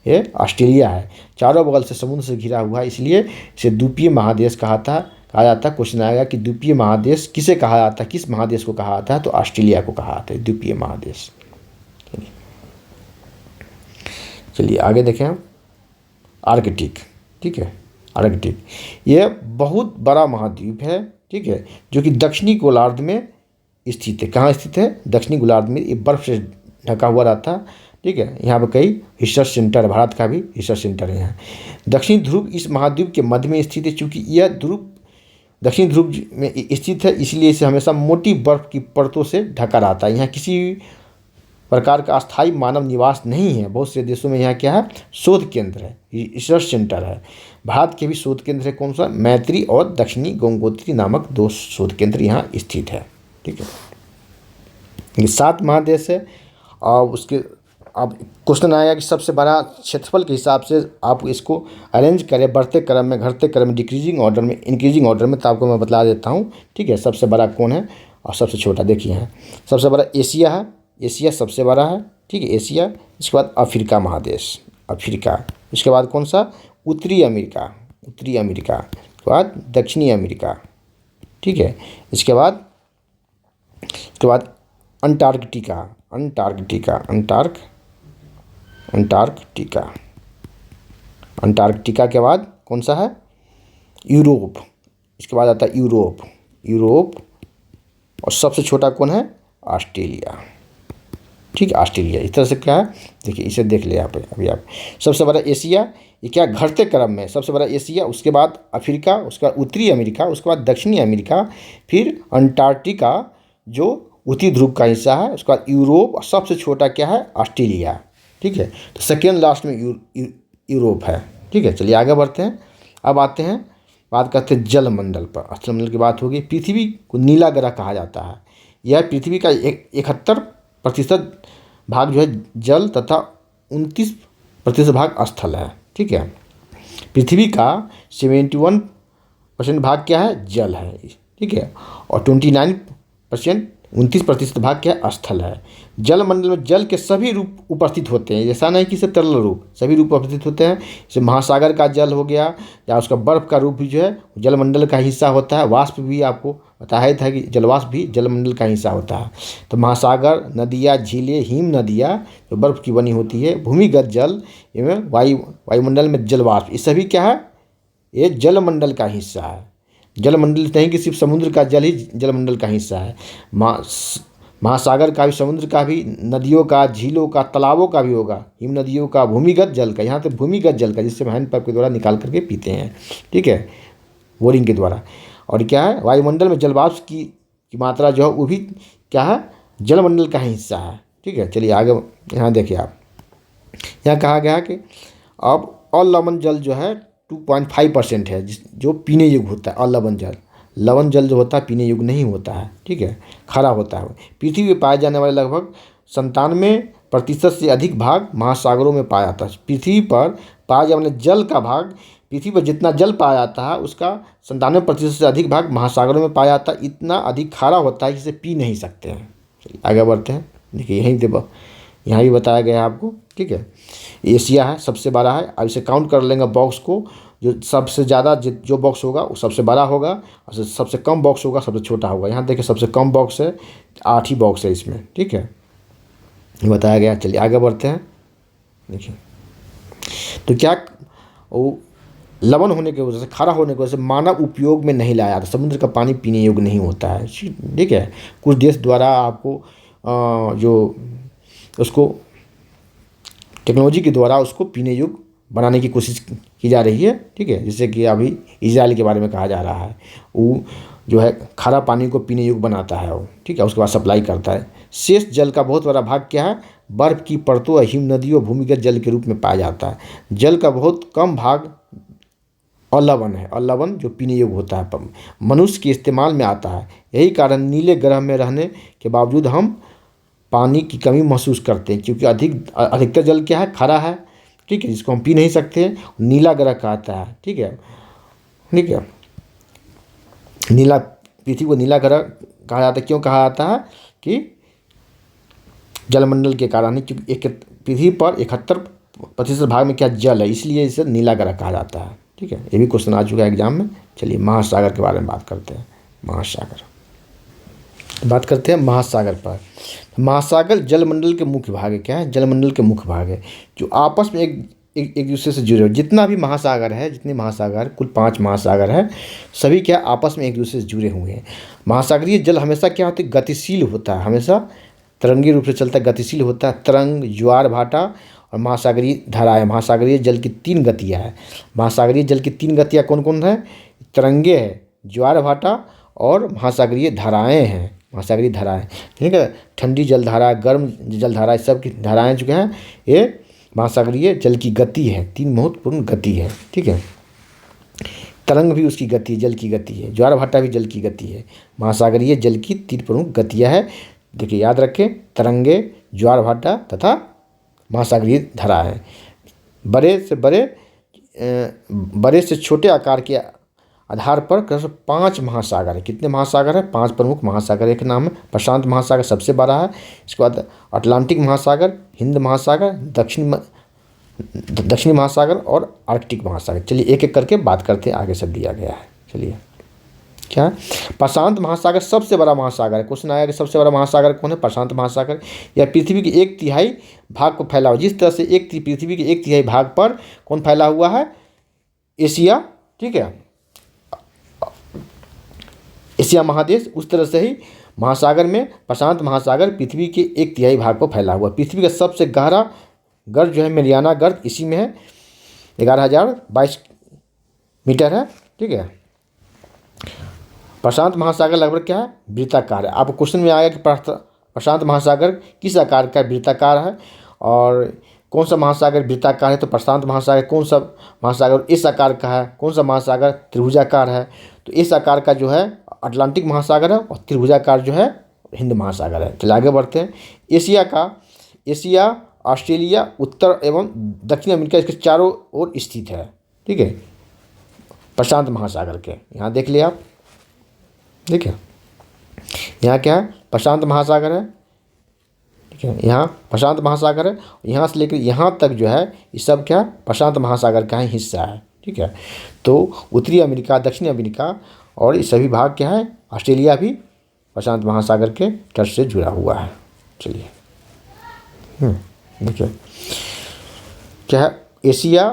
ये ऑस्ट्रेलिया है, चारों बगल से समुद्र से घिरा हुआ है, इसलिए इसे द्वीपीय महादेश कहा जाता है। क्वेश्चन आएगा कि द्वीपीय महादेश किसे कहा जाता है, किस महादेश को कहा जाता है? तो ऑस्ट्रेलिया को कहा जाता है द्वीपीय महादेश। चलिए आगे देखें हम आर्कटिक। ठीक है, आर्कटिक ये बहुत बड़ा महाद्वीप है, ठीक है, जो कि दक्षिणी गोलार्ध में स्थित है। कहाँ स्थित है? दक्षिणी गोलार्ध में। ये बर्फ से ढका हुआ रहता है, ठीक है। यहाँ पर कई रिसर्च सेंटर है, भारत का भी रिसर्च सेंटर है यहाँ। दक्षिणी ध्रुव इस महाद्वीप के मध्य में स्थित है। चूँकि यह ध्रुव दक्षिणी ध्रुव में स्थित है, इसलिए इसे हमेशा मोटी बर्फ की परतों से ढका रहता है। यहाँ किसी प्रकार का अस्थायी मानव निवास नहीं है। बहुत से देशों में यहाँ क्या है? शोध केंद्र है, रिसर्च सेंटर है। भारत के भी शोध केंद्र है, कौन सा? मैत्री और दक्षिणी गंगोत्री नामक 2 शोध केंद्र यहाँ स्थित है, ठीक है। ये 7 महादेश है। और उसके अब क्वेश्चन आएगा कि सबसे बड़ा क्षेत्रफल के हिसाब से आप इसको अरेंज करें, बढ़ते क्रम में, घटते क्रम में, डिक्रीजिंग ऑर्डर में, इंक्रीजिंग ऑर्डर में, तो आपको मैं बता देता हूँ, ठीक है। सबसे बड़ा कौन है और सबसे छोटा देखिए यहाँ। सबसे बड़ा एशिया है, एशिया सबसे बड़ा है, ठीक है, एशिया। इसके बाद अफ्रीका महादेश, अफ्रीका। इसके बाद कौन सा? उत्तरी अमेरिका, उत्तरी अमेरिका। इसके बाद दक्षिणी अमेरिका, ठीक है। इसके बाद अंटार्कटिका, अंटार्कटिका, अंटार्कटिका। अंटार्कटिका के बाद कौन सा है? यूरोप। इसके बाद आता है यूरोप, यूरोप। और सबसे छोटा कौन है? ऑस्ट्रेलिया, ठीक है, ऑस्ट्रेलिया। इस तरह से क्या है, देखिए इसे देख ले यहाँ पे अभी आप। सबसे बड़ा एशिया, ये क्या घटते क्रम में? सबसे बड़ा एशिया, उसके बाद अफ्रीका, उसके बाद उत्तरी अमेरिका, उसके बाद दक्षिणी अमेरिका, फिर अंटार्कटिका जो उत्तरी ध्रुव का हिस्सा है, उसके बाद यूरोप, और सबसे छोटा क्या है? ऑस्ट्रेलिया, ठीक है। तो सेकेंड लास्ट में यूरोप है, ठीक है। चलिए आगे बढ़ते हैं। अब आते हैं, बात करते हैं जलमंडल पर। जलमंडल की बात होगी। पृथ्वी को नीला ग्रह कहा जाता है। यह पृथ्वी का 71% भाग जो है जल तथा 29% भाग स्थल है, ठीक है। पृथ्वी का 71% भाग क्या है? जल है, ठीक है। और 29% भाग क्या है? स्थल है। जलमंडल में जल के सभी रूप उपस्थित होते हैं, ऐसा नहीं कि सिर्फ तरल रूप, सभी रूप उपस्थित होते हैं। जैसे महासागर का जल हो गया, या उसका बर्फ का रूप भी जो है जलमंडल का हिस्सा होता है। वाष्प भी आपको बताया था कि जलवाष्प भी जलमंडल का हिस्सा होता है। तो महासागर, नदियाँ, झीलें, हिम नदियाँ जो बर्फ़ की बनी होती है, भूमिगत जल एवं वायुमंडल में जलवाष्प, ये सभी क्या है? ये जलमंडल का हिस्सा है। जलमंडल नहीं कि सिर्फ समुद्र का जल ही जलमंडल का हिस्सा है। महासागर का भी, समुद्र का भी, नदियों का, झीलों का, तालाबों का भी होगा, हिम नदियों का, भूमिगत जल का, यहाँ तो भूमिगत जल का जिससे हम हैंडपंप के द्वारा निकाल करके पीते हैं, ठीक है, बोरिंग के द्वारा। और क्या है? वायुमंडल में जलवाष्प की मात्रा जो है वो भी क्या है? जलमंडल का हिस्सा है, ठीक है। चलिए आगे यहाँ देखिए आप, यहाँ कहा गया कि अब अलवण जल जो है 2.5% है, जो पीने योग्य होता है। अलवण जल, लवण जल जो होता है पीने योग्य नहीं होता है, ठीक है, खारा होता है। पृथ्वी पर पाए जाने वाले लगभग 97% से अधिक भाग महासागरों में पाया जाता है। पृथ्वी पर पाए जाने वाले जल का भाग, पृथ्वी पर जितना जल पाया जाता है उसका 97% से अधिक भाग महासागरों में पाया जाता है। इतना अधिक खारा होता है कि इसे पी नहीं सकते हैं। चलिए आगे बढ़ते हैं। देखिए यहाँ भी बताया गया है आपको, ठीक है। एशिया है, सबसे बड़ा है। अब इसे काउंट कर लेंगे बॉक्स को, जो सबसे ज़्यादा जो बॉक्स होगा वो सबसे बड़ा होगा, और सबसे कम बॉक्स होगा सबसे छोटा होगा। यहाँ देखिए सबसे कम बॉक्स है, 8 ही बॉक्स है इसमें, ठीक है, ये बताया गया। चलिए आगे बढ़ते हैं। देखिए तो क्या वो लवण होने की वजह से, खारा होने की वजह से मानव उपयोग में नहीं लाया जाता। समुद्र का पानी पीने योग्य नहीं होता है, ठीक है। कुछ देश द्वारा आपको जो उसको टेक्नोलॉजी के द्वारा उसको पीने योग्य बनाने की कोशिश की जा रही है, ठीक है। जैसे कि अभी इजराइल के बारे में कहा जा रहा है, वो जो है खारा पानी को पीने योग्य बनाता है वो, ठीक है, उसके बाद सप्लाई करता है। शेष जल का बहुत बड़ा भाग क्या है, बर्फ की परतों और हिम नदियों भूमिगत जल के रूप में पाया जाता है। जल का बहुत कम भाग अलवण है, अलवण जो पीने योग्य होता है, मनुष्य के इस्तेमाल में आता है। यही कारण नीले ग्रह में रहने के बावजूद हम पानी की कमी महसूस करते हैं, क्योंकि अधिकतर जल क्या है, खारा है, ठीक है, जिसको हम पी नहीं सकते, नीला ग्रह कहता है, ठीक है, ठीक है। नीला, पृथ्वी को नीला ग्रह कहा जाता है, क्यों कहा जाता है कि जलमंडल के कारण, क्योंकि पृथ्वी पर 71% भाग में क्या जल है, इसलिए इसे नीला ग्रह कहा जाता है, ठीक है। ये भी क्वेश्चन आ चुका है एग्जाम में। चलिए महासागर के बारे में बात करते हैं। महासागर बात करते हैं महासागर पर। महासागर जलमंडल के मुख्य भाग है। क्या है, जलमंडल के मुख्य भाग है जो आपस में एक दूसरे से जुड़े हो। जितना भी महासागर है, जितने महासागर, कुल 5 महासागर है, सभी क्या आपस में एक दूसरे से जुड़े हुए हैं। महासागरीय जल हमेशा क्या होता है, गतिशील होता है, हमेशा तरंगी रूप से चलता है, गतिशील होता है। तरंग, ज्वार भाटा और महासागरीय धाराएं। महासागरीय जल की 3 गतियाँ हैं। महासागरीय जल की 3 गतियाँ कौन कौन है, तरंगे है, ज्वार भाटा और महासागरीय धाराएं हैं। महासागरीय धाराएं, ठीक है, ठंडी जलधारा, गर्म जलधारा, सब की धाराएं जो हैं ये महासागरीय जल की गति है। 3 महत्वपूर्ण गति है, ठीक है। तरंग भी उसकी गति है, जल की गति है। ज्वार भाटा भी जल की गति है। महासागरीय जल की 3 प्रमुख गतियाँ हैं। देखिए याद रखें, तरंगे, ज्वार भाटा तथा महासागरीय धाराएं। बड़े से छोटे आकार के आधार पर 5 महासागर है। कितने महासागर है, 5 प्रमुख महासागर एक नाम है। प्रशांत महासागर सबसे बड़ा है, इसके बाद अटलांटिक महासागर, हिंद महासागर, दक्षिणी महासागर और आर्कटिक महासागर। चलिए एक एक करके बात करते हैं, आगे सब दिया गया है। चलिए क्या है, प्रशांत महासागर सबसे बड़ा महासागर है। क्वेश्चन आया कि सबसे बड़ा महासागर कौन है, प्रशांत महासागर। यह पृथ्वी के 1/3 भाग पर फैला हुआ, जिस तरह से पृथ्वी के 1/3 भाग पर कौन फैला हुआ है, एशिया, ठीक है, एशिया महादेश, उस तरह से ही महासागर में प्रशांत महासागर पृथ्वी के 1/3 भाग पर फैला हुआ। पृथ्वी का सबसे गहरा गर्त जो है मेरियाना गर्त, इसी में है, 11,022 मीटर है, ठीक है। प्रशांत महासागर लगभग क्या है, वृत्ताकार है। आपको क्वेश्चन में आया कि प्रशांत महासागर किस आकार का, वृत्ताकार है। और कौन सा महासागर वृत्ताकार है, तो प्रशांत महासागर। कौन सा महासागर इस आकार का है, कौन सा महासागर त्रिभुजाकार है, तो इस आकार का जो है अटलांटिक महासागर है, और त्रिभुजाकार जो है हिंद महासागर है। चलिए आगे बढ़ते हैं। एशिया, ऑस्ट्रेलिया, उत्तर एवं दक्षिण अमेरिका, इसके चारों ओर स्थित है, ठीक है, प्रशांत महासागर के। यहाँ देख लिया आप, ठीक है, यहाँ क्या है, प्रशांत महासागर है, ठीक है, यहाँ प्रशांत महासागर है। यहाँ से लेकर यहाँ तक जो है ये सब क्या प्रशांत महासागर का ही हिस्सा है, ठीक है। तो उत्तरी अमेरिका, दक्षिणी अमेरिका और ये सभी भाग क्या है, ऑस्ट्रेलिया भी प्रशांत महासागर के तट से जुड़ा हुआ है। चलिए देखिए क्या है, एशिया,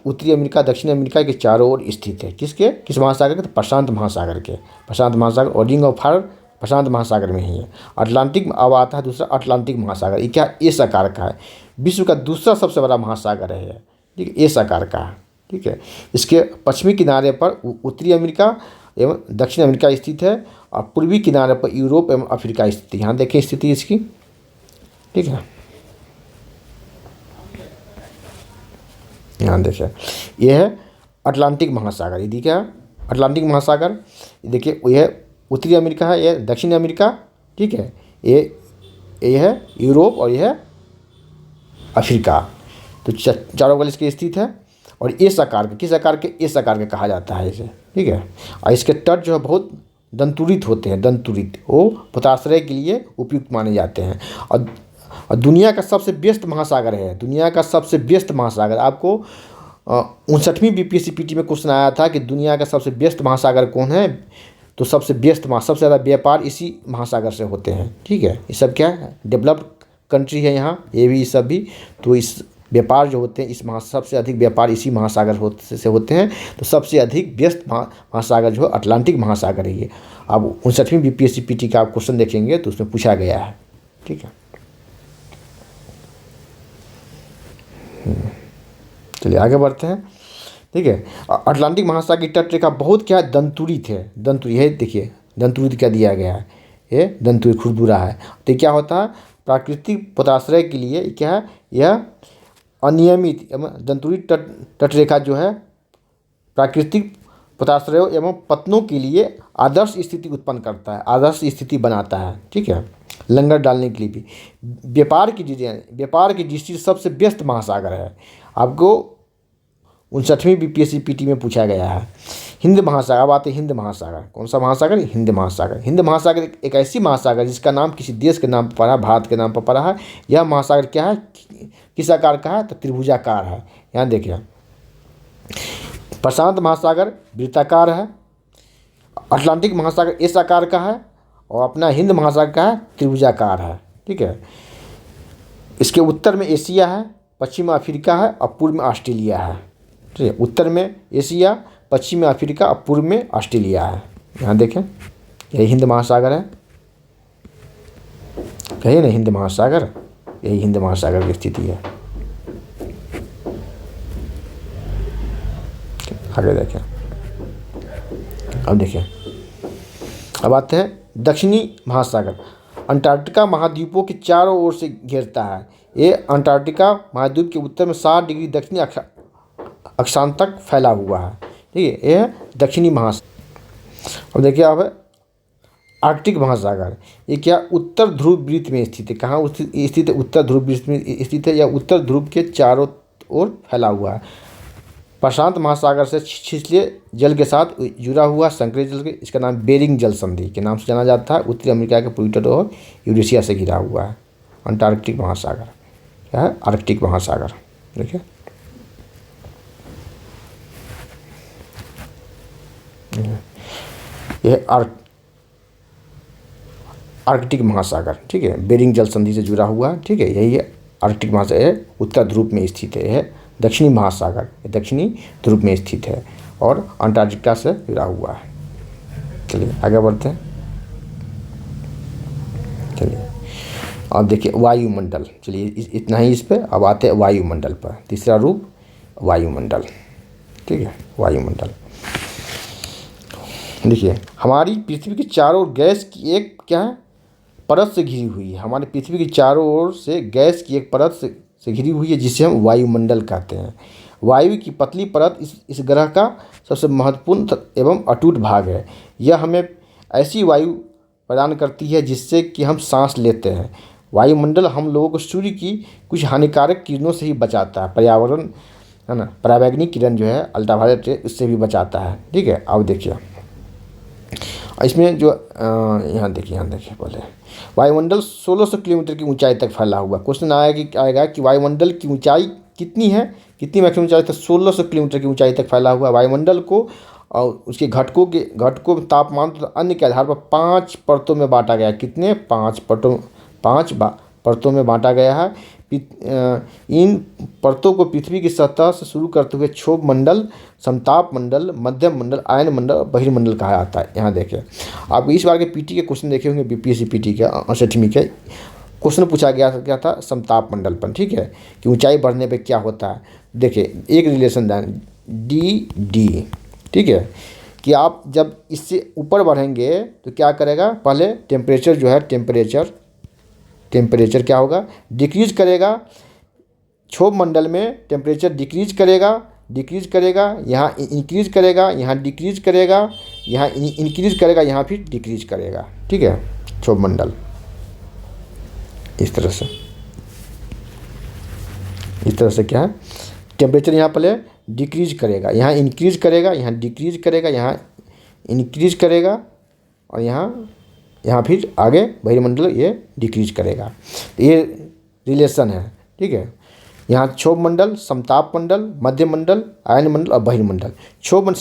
उत्तरी अमेरिका, दक्षिण अमेरिका के चारों ओर स्थित है। किस महासागर के, तो प्रशांत महासागर के। प्रशांत महासागर और रिंग ऑफ फायर प्रशांत महासागर में ही है। अटलांटिक अब आता है दूसरा, अटलांटिक महासागर। ये क्या, एस आकार का है, विश्व का दूसरा सबसे बड़ा महासागर है, ठीक है, एस आकार का है, ठीक है। इसके पश्चिमी किनारे पर उत्तरी अमेरिका एवं दक्षिण अमेरिका स्थित है, और पूर्वी किनारे पर यूरोप एवं अफ्रीका स्थित है। यहाँ देखें स्थिति इसकी, ठीक है, यहाँ देखिए ये है अटलांटिक महासागर। ये देखिए अटलांटिक महासागर, देखिए यह उत्तरी अमेरिका है, यह दक्षिण अमेरिका, ठीक है, ये है यूरोप और यह है अफ्रीका। तो चारों बगल इसके स्थित है। और एस आकार के, किस आकार के, एस आकार के कहा जाता है इसे, ठीक है। और इसके तट जो है बहुत दंतुरित होते हैं, दंतुरित, वो पोताश्रय के लिए उपयुक्त माने जाते हैं। और दुनिया का सबसे व्यस्त महासागर है, दुनिया का सबसे व्यस्त महासागर। आपको 59वीं BPSC में क्वेश्चन आया था कि दुनिया का सबसे व्यस्त महासागर कौन है, तो सबसे व्यस्त सबसे ज़्यादा व्यापार इसी महासागर से होते हैं, ठीक है। ये सब क्या है, डेवलप्ड कंट्री है यहाँ, ये भी सब भी, तो इस व्यापार जो होते हैं इस सबसे अधिक व्यापार इसी महासागर से होते हैं। तो सबसे अधिक व्यस्त महासागर जो है अटलांटिक महासागर है ये। अब 59वीं BPSC का आप क्वेश्चन देखेंगे तो उसमें पूछा गया है, ठीक है। चलिए आगे बढ़ते हैं, ठीक है। अटलांटिक महासागर की तट रेखा बहुत क्या है, दंतुरित है, दंतुरित है, देखिए दंतुरित क्या दिया गया है, ये दंतुरी खुरदुरा है। तो ये क्या होता है, प्राकृतिक पोताश्रय के लिए क्या है, यह अनियमित एवं दंतुरी तटरेखा जो है प्राकृतिक पोताश्रयों एवं पत्तनों के लिए आदर्श स्थिति उत्पन्न करता है, आदर्श स्थिति बनाता है। ठीक है, लंगर डालने के लिए भी। व्यापार की दृष्टि से सबसे व्यस्त महासागर है। आपको 59वीं बीपीएससी पीटी में पूछा गया है। हिंद महासागर, अब आते हैं हिंद महासागर। कौन सा महासागर? हिंद महासागर। हिंद महासागर एक ऐसी महासागर जिसका नाम किसी देश के नाम पर पड़ा, भारत के नाम पर पड़ा है। यह महासागर क्या है, किस आकार का है? तो त्रिभुजाकार है। यहाँ देखिए, प्रशांत महासागर वृत्ताकार है, अटलांटिक महासागर इस आकार का है, और अपना हिंद महासागर का है त्रिभुजाकार है। ठीक है, इसके उत्तर में एशिया है, पश्चिम में अफ्रीका है और पूर्व में ऑस्ट्रेलिया है। ठीक है, उत्तर में एशिया, पश्चिम में अफ्रीका और पूर्व में ऑस्ट्रेलिया है। यहाँ देखें, यही हिंद महासागर है। कहिए ना हिंद महासागर, यही हिंद महासागर की स्थिति है। आगे देखें, अब देखिए, अब आते हैं दक्षिणी महासागर। अंटार्कटिका महाद्वीपों के चारों ओर से घेरता है। ये अंटार्कटिका महाद्वीप के उत्तर में 60 डिग्री दक्षिणी अक्षांश तक फैला हुआ है। ठीक है, यह है दक्षिणी महासागर। अब देखिए, अब आर्कटिक महासागर, ये क्या उत्तर ध्रुव वृत्त में स्थित है। कहाँ स्थित है? उत्तर ध्रुव वृत्त में स्थित है, या उत्तर ध्रुव के चारों ओर फैला हुआ है। प्रशांत महासागर से छिछले जल के साथ जुड़ा हुआ संकरित जल के, इसका नाम बेरिंग जल संधि के नाम से जाना जाता है। उत्तरी अमेरिका के पूर्वी तट और यूरेशिया से घिरा हुआ है। अंटार्कटिक महासागर क्या है? आर्कटिक महासागर। देखिए, यह आर्कटिक महासागर। ठीक है, बेरिंग जल संधि से जुड़ा हुआ है। ठीक है, यही है आर्कटिक महासागर, उत्तर ध्रुव में स्थित है। यह दक्षिणी महासागर दक्षिणी ध्रुव में स्थित है और अंटार्कटिका से जुड़ा हुआ है। चलिए आगे बढ़ते हैं। चलिए, अब देखिए वायुमंडल। चलिए इतना ही इस पे। अब आते हैं वायुमंडल पर। तीसरा रूप वायुमंडल। ठीक है, वायुमंडल। देखिए, हमारी पृथ्वी के चारों ओर गैस की एक क्या है, परत से घिरी हुई है। हमारी पृथ्वी की चारों ओर से गैस की एक परत से घिरी हुई है, जिसे हम वायुमंडल कहते हैं। वायु की पतली परत इस ग्रह का सबसे महत्वपूर्ण एवं अटूट भाग है। यह हमें ऐसी वायु प्रदान करती है जिससे कि हम सांस लेते हैं। वायुमंडल हम लोगों को सूर्य की कुछ हानिकारक किरणों से ही बचाता है। पर्यावरण है ना, पराबैंगनी किरण जो है अल्ट्रावायलेट रे, इससे भी बचाता है। ठीक है, अब देखिए इसमें जो यहाँ देखिए पहले वायुमंडल 1600 किलोमीटर की ऊंचाई तक फैला हुआ। क्वेश्चन आएगा कि वायुमंडल की ऊंचाई कितनी है, कितनी मैक्सिमम ऊंचाई? तो 1600 किलोमीटर की ऊंचाई तक फैला हुआ। वायुमंडल को और उसके घटकों तापमान तो अन्य के आधार पर 5 परतों में बांटा गया है। कितने? 5 परतों में बांटा गया है। इन परतों को पृथ्वी की सतह से शुरू करते हुए क्षोभ मंडल, समताप मंडल, मध्यम मंडल, आयन मंडल और बहिर्मंडल कहा जाता है। यहाँ देखें, आप इस बार के पीटी के क्वेश्चन देखे होंगे, बीपीएससी पीटी के 68वीं के क्वेश्चन पूछा गया था, क्या था? समताप मंडल पर। ठीक है, कि ऊंचाई बढ़ने पे क्या होता है। देखिए, एक रिलेशन डी। ठीक है, कि आप जब इससे ऊपर बढ़ेंगे तो क्या करेगा, पहले टेम्परेचर जो है टेम्परेचर क्या होगा, डिक्रीज करेगा। क्षोभ मंडल में टेम्परेचर डिक्रीज करेगा, यहाँ इंक्रीज करेगा, यहाँ डिक्रीज करेगा, यहाँ इंक्रीज करेगा, यहाँ फिर डिक्रीज करेगा। ठीक है, क्षोभ मंडल इस तरह से क्या है, टेम्परेचर यहाँ पहले डिक्रीज करेगा, यहाँ इंक्रीज करेगा, यहाँ डिक्रीज करेगा, यहाँ इंक्रीज करेगा, और यहाँ फिर आगे बहिर्मंडल ये डिक्रीज करेगा। ये रिलेशन है। ठीक है, यहाँ क्षोभ मंडल, समताप मंडल, मध्य मंडल, आयन मंडल और बहिर्मंडल। क्षोभ मंडल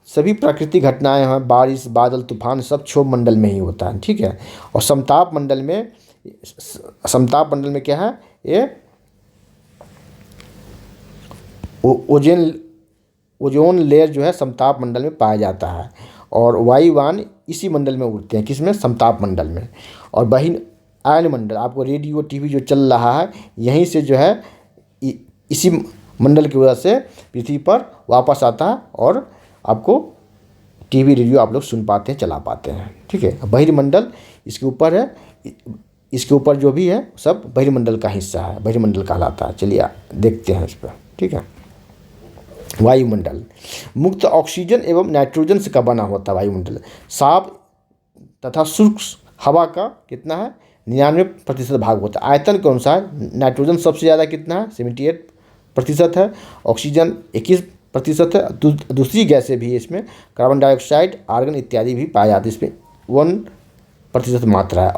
सभी प्राकृतिक घटनाएं हैं, बारिश, बादल, तूफान, सब क्षोभ मंडल में ही होता है। ठीक है, और समताप मंडल में क्या है, ये ओजोन लेयर जो है समताप मंडल में पाया जाता है, और वायुयान इसी मंडल में उड़ते हैं। किसमें? समताप मंडल में। और आयन मंडल, आपको रेडियो टीवी जो चल रहा है यहीं से जो है इसी मंडल की वजह से पृथ्वी पर वापस आता है और आपको टीवी रेडियो आप लोग सुन पाते हैं, चला पाते हैं। ठीक है, बहिर्मंडल इसके ऊपर है, इसके ऊपर जो भी है सब बहिर्मंडल का हिस्सा है, बहिर्मंडल कहलाता है। चलिए देखते हैं इस पर। ठीक है, वायुमंडल मुक्त ऑक्सीजन एवं नाइट्रोजन से का बना होता है वायुमंडल। साफ तथा शुष्क हवा का कितना है, 99% भाग होता है। आयतन के अनुसार नाइट्रोजन सबसे ज़्यादा कितना है, 78% है। ऑक्सीजन 21% है। दूसरी गैसें भी है इसमें, कार्बन डाइऑक्साइड, आर्गन इत्यादि भी पाए जाते हैं। इसमें 1% मात्रा है।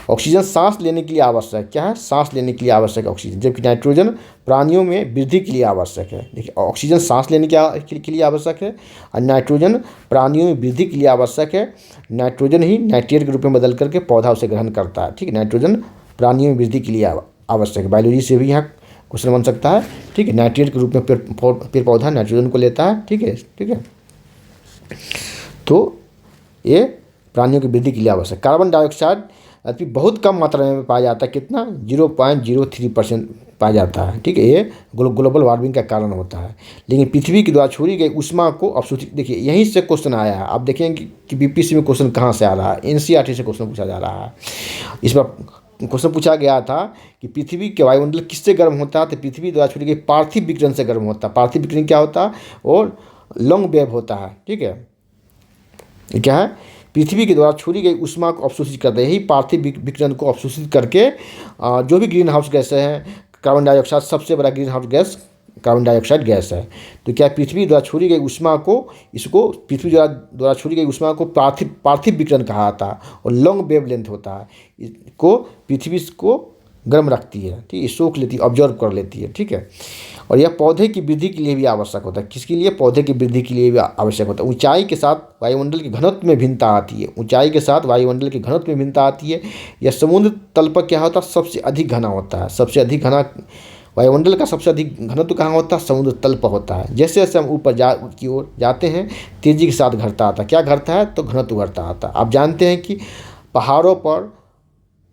ऑक्सीजन सांस लेने के लिए आवश्यक, क्या है, सांस लेने के लिए आवश्यक है ऑक्सीजन, जबकि नाइट्रोजन प्राणियों में वृद्धि के लिए आवश्यक है। देखिए, ऑक्सीजन सांस लेने के लिए आवश्यक है और नाइट्रोजन प्राणियों में वृद्धि के लिए आवश्यक है। नाइट्रोजन ही नाइट्रेट के रूप में बदल करके पौधा उसे ग्रहण करता है। ठीक है, नाइट्रोजन प्राणियों में वृद्धि के लिए आवश्यक है। बायोलॉजी से भी यहाँ क्वेश्चन बन सकता है। ठीक है, नाइट्रेट के रूप में पेड़ पौधा नाइट्रोजन को लेता है। ठीक है, ठीक है, तो ये प्राणियों की वृद्धि के लिए आवश्यक। कार्बन डाइऑक्साइड अति बहुत कम मात्रा में पाया जाता है, कितना, 0.03% पाया जाता है। ठीक है, ये ग्लोबल वार्मिंग का कारण होता है। लेकिन पृथ्वी के द्वारा छोड़ी गई ऊष्मा को अवशोषित, देखिए यहीं से क्वेश्चन आया है। आप देखेंगे कि बीपीएससी में क्वेश्चन कहाँ से आ रहा है, एनसीईआरटी से क्वेश्चन पूछा जा रहा है। इस पर क्वेश्चन पूछा गया था कि पृथ्वी के वायुमंडल किससे गर्म होता है, तो पृथ्वी द्वारा छोड़ी गई पार्थिव विकिरण से गर्म होता है। पार्थिव विकिरण क्या होता है, और लॉन्ग वेव होता है। ठीक है, ये क्या है, पृथ्वी के द्वारा छोड़ी गई ऊष्मा को अवशोषित करता है। यही पार्थिव विकिरण को अवशोषित करके जो भी ग्रीन हाउस गैसें हैं, कार्बन डाइऑक्साइड सबसे बड़ा green house gas carbon dioxide gas है। तो क्या पृथ्वी द्वारा छोड़ी गई ऊष्मा को, इसको पृथ्वी द्वारा छोड़ी गई ऊष्मा को पार्थिव विकिरण कहा जाता है, और लॉन्ग वेव लेंथ होता है। इसको पृथ्वी को गर्म रखती है। ठीक है, सोख लेती है, ऑब्जर्व कर लेती है। ठीक है, और यह पौधे की वृद्धि के लिए भी आवश्यक होता है। किसके लिए, पौधे की वृद्धि के लिए भी आवश्यक होता है। ऊंचाई के साथ वायुमंडल के घनत्व में भिन्नता आती है। ऊंचाई के साथ वायुमंडल के घनत्व में भिन्नता आती है। यह समुद्र तल पर क्या होता है, सबसे अधिक घना होता है। सबसे अधिक घना वायुमंडल का सबसे अधिक घनत्व कहाँ होता है, समुद्र तल पर होता है। जैसे जैसे हम ऊपर की ओर जाते हैं, तेजी के साथ घटता आता है। क्या घटता है, तो घनत्व घटता आता है। आप जानते हैं कि पहाड़ों पर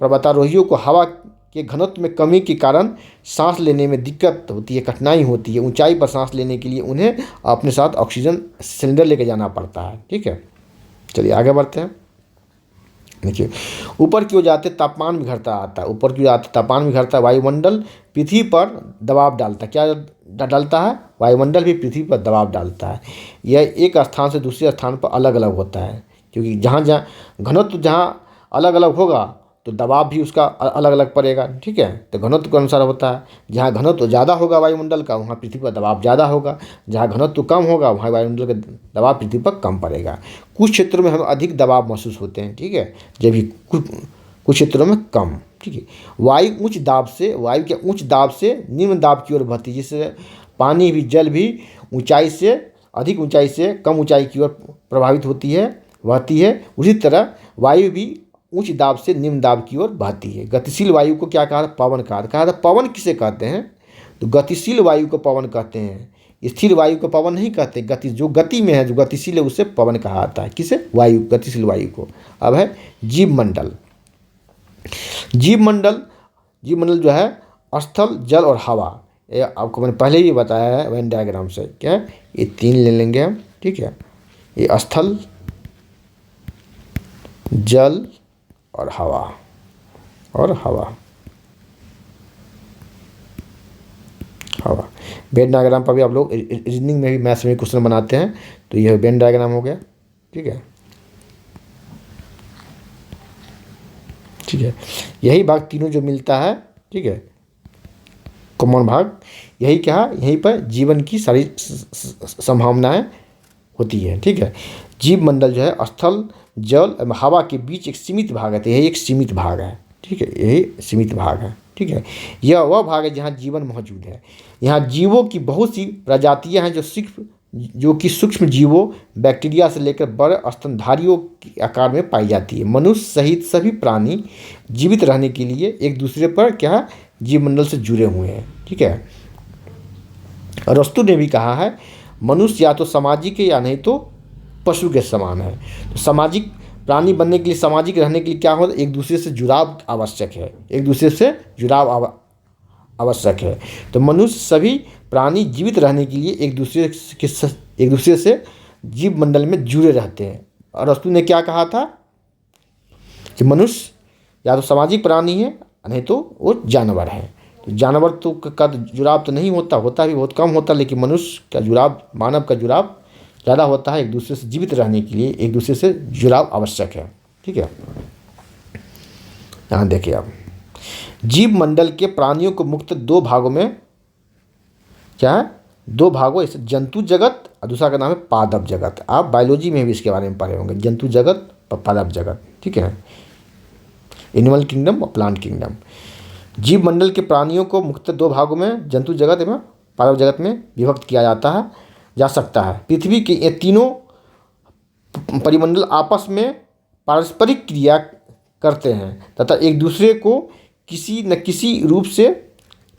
पर्वतारोहियों को हवा के घनत्व में कमी के कारण सांस लेने में दिक्कत होती है, कठिनाई होती है। ऊंचाई पर सांस लेने के लिए उन्हें अपने साथ ऑक्सीजन सिलेंडर लेके जाना पड़ता है। ठीक है, चलिए आगे बढ़ते हैं। देखिए, ऊपर की ओर जाते तापमान भी घटता आता है। ऊपर की ओर जाते तापमान भी घटता है। वायुमंडल पृथ्वी पर दबाव डालता है। क्या डालता है, वायुमंडल भी पृथ्वी पर दबाव डालता है। यह एक स्थान से दूसरे स्थान पर अलग अलग होता है, क्योंकि जहाँ जहाँ घनत्व जहाँ अलग अलग होगा तो दबाव भी उसका अलग अलग पड़ेगा। ठीक है, तो घनत्व के अनुसार होता है। जहाँ घनत्व ज़्यादा होगा वायुमंडल का, वहाँ पृथ्वी पर दबाव ज़्यादा होगा। जहाँ घनत्व कम होगा, वहाँ वायुमंडल का दबाव पृथ्वी पर कम पड़ेगा। कुछ क्षेत्रों में हमें अधिक दबाव महसूस होते हैं। ठीक है, जबकि कुछ क्षेत्रों में कम। ठीक है, वायु के उच्च दाब से निम्न दाब की ओर बहती है, जिससे पानी भी, जल भी ऊंचाई से अधिक ऊंचाई से कम ऊंचाई की ओर प्रभावित होती है, बहती है। उसी तरह वायु भी उच्च दाब से निम्न दाब की ओर बहती है। गतिशील वायु को क्या कहा था, पवन कहा था। पवन किसे कहते हैं, तो गतिशील वायु को पवन कहते हैं। स्थिर वायु को पवन नहीं कहते। जो गति में है, जो गतिशील है, उसे पवन कहा जाता है। किसे, वायु, गतिशील वायु को। अब है जीवमंडल। जीवमंडल जो है स्थल, जल और हवा। ये आपको मैंने पहले ही बताया है वेन डायग्राम से। क्या है, ये 3 ले लेंगे हम। ठीक है, ये स्थल, जल और हवा, वेन डायग्राम पर भी आप लोग रीजनिंग में भी, मैथ्स में क्वेश्चन बनाते हैं, तो यह वेन डायग्राम हो गया। ठीक है, ठीक है, यही भाग तीनों जो मिलता है, ठीक है, कॉमन भाग, यही क्या है, यहीं पर जीवन की सारी संभावनाएं होती है। ठीक है, जीव मंडल जो है स्थल, जल एवं हवा के बीच एक सीमित भाग है। तो यही एक सीमित भाग है। ठीक है, यही सीमित भाग है। ठीक है, यह वह भाग है जहाँ जीवन मौजूद है। यहाँ जीवों की बहुत सी प्रजातियाँ हैं जो कि सूक्ष्म जीवों, बैक्टीरिया से लेकर बड़े स्तनधारियों के आकार में पाई जाती है। मनुष्य सहित सभी प्राणी जीवित रहने के लिए एक दूसरे पर क्या, जीवमंडल से जुड़े हुए हैं। ठीक है, अरस्तु ने भी कहा है, मनुष्य या तो सामाजिक है या नहीं तो पशु के समान है। तो सामाजिक प्राणी बनने के लिए, सामाजिक रहने के लिए क्या होता है, एक दूसरे से जुड़ाव आवश्यक है। एक दूसरे से जुड़ाव आवश्यक है। तो मनुष्य सभी प्राणी जीवित रहने के लिए एक दूसरे से जीव मंडल में जुड़े रहते हैं। अरस्तु ने क्या कहा था कि मनुष्य या तो सामाजिक प्राणी है, नहीं तो वो जानवर है। तो जानवर तो का जुड़ाव तो नहीं होता, होता भी बहुत कम होता, लेकिन मनुष्य का जुड़ाव, मानव का जुड़ाव ज़्यादा होता है। एक दूसरे से जीवित रहने के लिए एक दूसरे से जुड़ाव आवश्यक है। ठीक है, यहाँ देखिए आप, जीव मंडल के प्राणियों को मुक्त दो भागों में, क्या है, दो भागों, जैसे जंतु जगत और दूसरा का नाम है पादप जगत। आप बायोलॉजी में भी इसके बारे में पढ़े होंगे, जंतु जगत और पादप जगत। ठीक है, एनिमल किंगडम और प्लांट किंगडम। जीव मंडल के प्राणियों को मुख्यतः दो भागों में, जंतु जगत एवं पादप जगत में विभक्त किया जा सकता है। पृथ्वी के ये तीनों परिमंडल आपस में पारस्परिक क्रिया करते हैं तथा एक दूसरे को किसी न किसी रूप से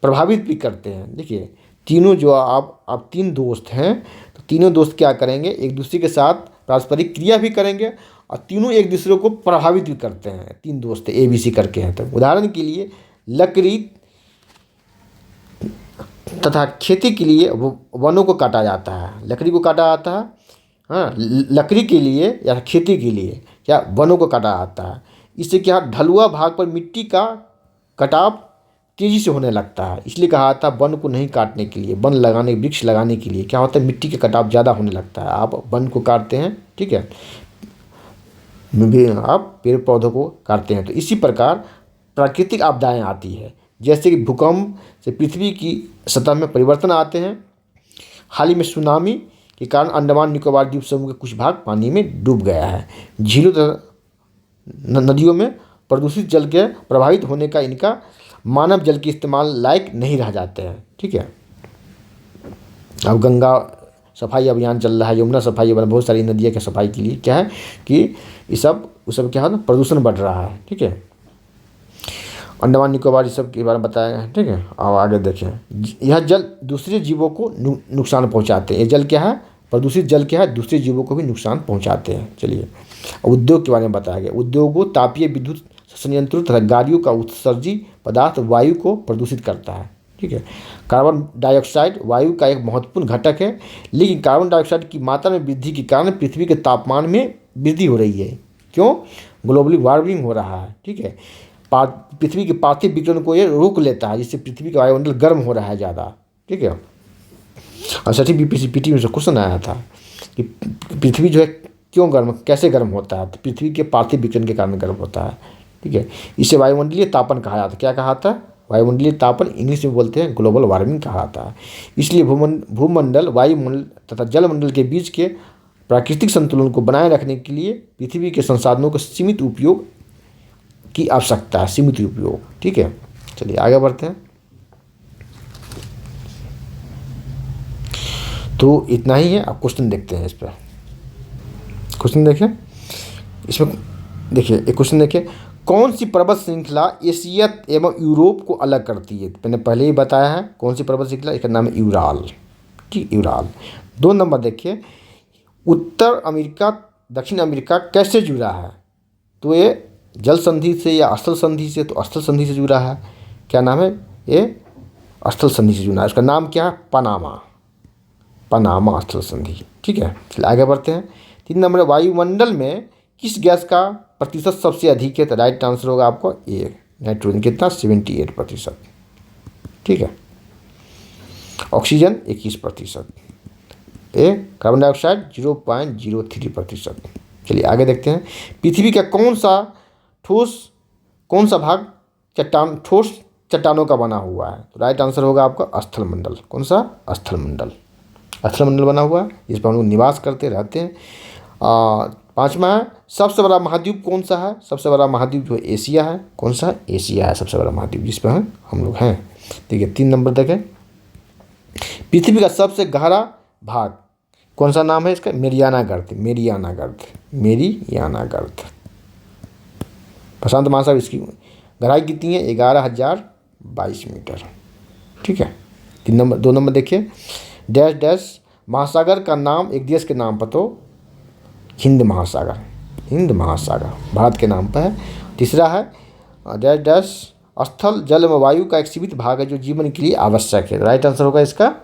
प्रभावित भी करते हैं। देखिए, तीनों जो आप तीन दोस्त हैं, तो तीनों दोस्त क्या करेंगे, एक दूसरे के साथ पारस्परिक क्रिया भी करेंगे और तीनों एक दूसरे को प्रभावित भी करते हैं। तीन दोस्त ABC करके हैं। तो उदाहरण के लिए लकड़ी तथा खेती के लिए वनों को काटा जाता है, लकड़ी को काटा जाता है, हाँ, लकड़ी के लिए या खेती के लिए क्या वनों को काटा जाता है। इससे क्या, ढलुआ भाग पर मिट्टी का कटाव तेज़ी से होने लगता है। इसलिए कहा था वन को नहीं काटने के लिए, वन लगाने, वृक्ष लगाने के लिए क्या होता है, मिट्टी का कटाव ज़्यादा होने लगता है। आप वन को काटते हैं, ठीक है, आप पेड़ पौधों को काटते हैं। तो इसी प्रकार प्राकृतिक आपदाएं आती है, जैसे कि भूकंप से पृथ्वी की सतह में परिवर्तन आते हैं। हाल ही में सुनामी के कारण अंडमान निकोबार द्वीप समूह के कुछ भाग पानी में डूब गया है। झीलों तथा नदियों में प्रदूषित जल के प्रभावित होने का इनका मानव जल के इस्तेमाल लायक नहीं रह जाते हैं। ठीक है, अब गंगा सफाई अभियान चल रहा है, यमुना सफाई अभियान, बहुत सारी नदियों की सफाई के लिए क्या है कि ये सब क्या है ना, प्रदूषण बढ़ रहा है। ठीक है, अंडमान निकोबार ये सब के बारे में बताया है। ठीक है, अब आगे देखें, यह जल दूसरे जीवों को नुकसान पहुंचाते हैं। ये जल क्या है, प्रदूषित जल क्या है, दूसरे जीवों को भी नुकसान पहुंचाते हैं। चलिए, उद्योग के बारे में बताया गया। उद्योगों, तापीय विद्युत संयंत्रों तथा गाड़ियों का उत्सर्जी पदार्थ वायु को प्रदूषित करता है। ठीक है, कार्बन डाइऑक्साइड वायु का एक महत्वपूर्ण घटक है, लेकिन कार्बन डाइऑक्साइड की मात्रा में वृद्धि के कारण पृथ्वी के तापमान में वृद्धि हो रही है। क्यों, ग्लोबली वार्मिंग हो रहा है। ठीक है, पृथ्वी के पार्थिव विकिरण को ये रोक लेता है, जिससे पृथ्वी का वायुमंडल गर्म हो रहा है ज़्यादा। ठीक है, और सटीक BPCPT में से क्वेश्चन आया था कि पृथ्वी जो है क्यों गर्म, कैसे गर्म होता है, तो पृथ्वी के पार्थिव विकिरण के कारण गर्म होता है। ठीक है, इसे वायुमंडलीय तापन कहा जाता है। क्या कहा था, वायुमंडलीय तापन, इंग्लिश में बोलते हैं ग्लोबल वार्मिंग कहा जाता है। इसलिए भूमंडल, वायुमंडल तथा जलमंडल के बीच के प्राकृतिक संतुलन को बनाए रखने के लिए पृथ्वी के संसाधनों का सीमित उपयोग की आवश्यकता है, सीमित उपयोग। ठीक है, चलिए आगे बढ़ते हैं। तो इतना ही है। अब क्वेश्चन देखते हैं, इस पर क्वेश्चन देखिए। इसमें देखिए, एक क्वेश्चन देखिए, कौन सी पर्वत श्रृंखला एशिया एवं यूरोप को अलग करती है। मैंने पहले ही बताया है कौन सी पर्वत श्रृंखला, इसका नाम है यूराल। ठीक, यूराल। 2 नंबर देखिए, उत्तर अमेरिका दक्षिण अमेरिका कैसे जुड़ा है। तो ये जल संधि से या स्थल संधि से, तो स्थल संधि से जुड़ा है। क्या नाम है, ये स्थल संधि से जुड़ा है। इसका नाम क्या है, पनामा स्थल संधि। ठीक है, चलिए आगे बढ़ते हैं। 3 नंबर, वायुमंडल में किस गैस का प्रतिशत सबसे अधिक है। तो राइट आंसर होगा आपको ए, नाइट्रोजन। कितना, 78%। ठीक है, ऑक्सीजन 21%, ए कार्बन डाइऑक्साइड 0.03%। चलिए आगे देखते हैं। पृथ्वी का कौन सा भाग ठोस चट्टानों का बना हुआ है। तो राइट आंसर होगा आपका स्थल मंडल। कौन सा, स्थल मंडल बना हुआ है, इस पर हम लोग निवास करते रहते हैं। 5वां है, सबसे बड़ा महाद्वीप कौन सा है। सबसे बड़ा महाद्वीप जो एशिया है। कौन सा, एशिया है सबसे बड़ा महाद्वीप, जिस पर हम लोग हैं। ठीक है, 3 नंबर देखें, पृथ्वी का सबसे गहरा भाग कौन सा नाम है इसका, मेरियाना गर्त। प्रशांत महासागर, इसकी गहराई कितनी है, 11,022 मीटर। ठीक है, 2 नंबर देखिए, डैश महासागर का नाम एक देश के नाम पर, तो हिंद महासागर भारत के नाम पर है। तीसरा है डैश स्थल जल एवं वायु का एक सीमित भाग है जो जीवन के लिए आवश्यक है। राइट आंसर होगा इसका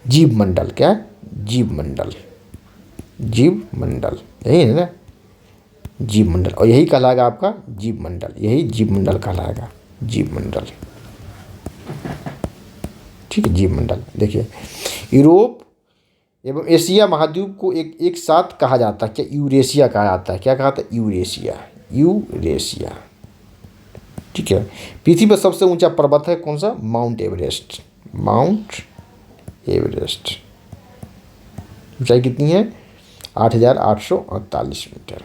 जीव मंडल। क्या है, जीव मंडल। जीव मंडल, यही है ना जीव मंडल, और यही कहलाएगा आपका जीव मंडल, यही जीव मंडल कहलाएगा, जीव मंडल। ठीक है, जीव मंडल। देखिए यूरोप एवं एशिया महाद्वीप को एक साथ कहा जाता है, क्या यूरेशिया कहा जाता है, क्या कहा जाता है यूरेशिया, यूरेशिया। ठीक है, पृथ्वी पर सबसे ऊंचा पर्वत है कौन सा, माउंट एवरेस्ट, माउंट एवरेस्ट। ऊंचाई कितनी है 8,848 मीटर,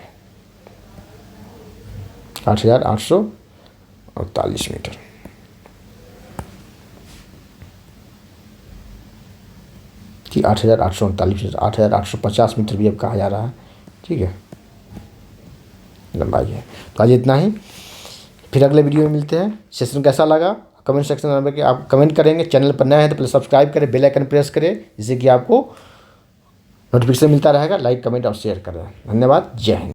8,848 मीटर। ठीक, 8,848 मीटर, 8,850 मीटर भी अब कहा जा रहा है। ठीक है, लंबाई है। तो आज इतना ही, फिर अगले वीडियो में मिलते हैं। सेशन कैसा लगा कमेंट सेक्शन में आप कमेंट करेंगे। चैनल पर नया है तो पहले सब्सक्राइब करें, बेल आइकन प्रेस करें, जिससे कि आपको नोटिफिकेशन मिलता रहेगा। लाइक कमेंट और शेयर करें। धन्यवाद, जय हिंद।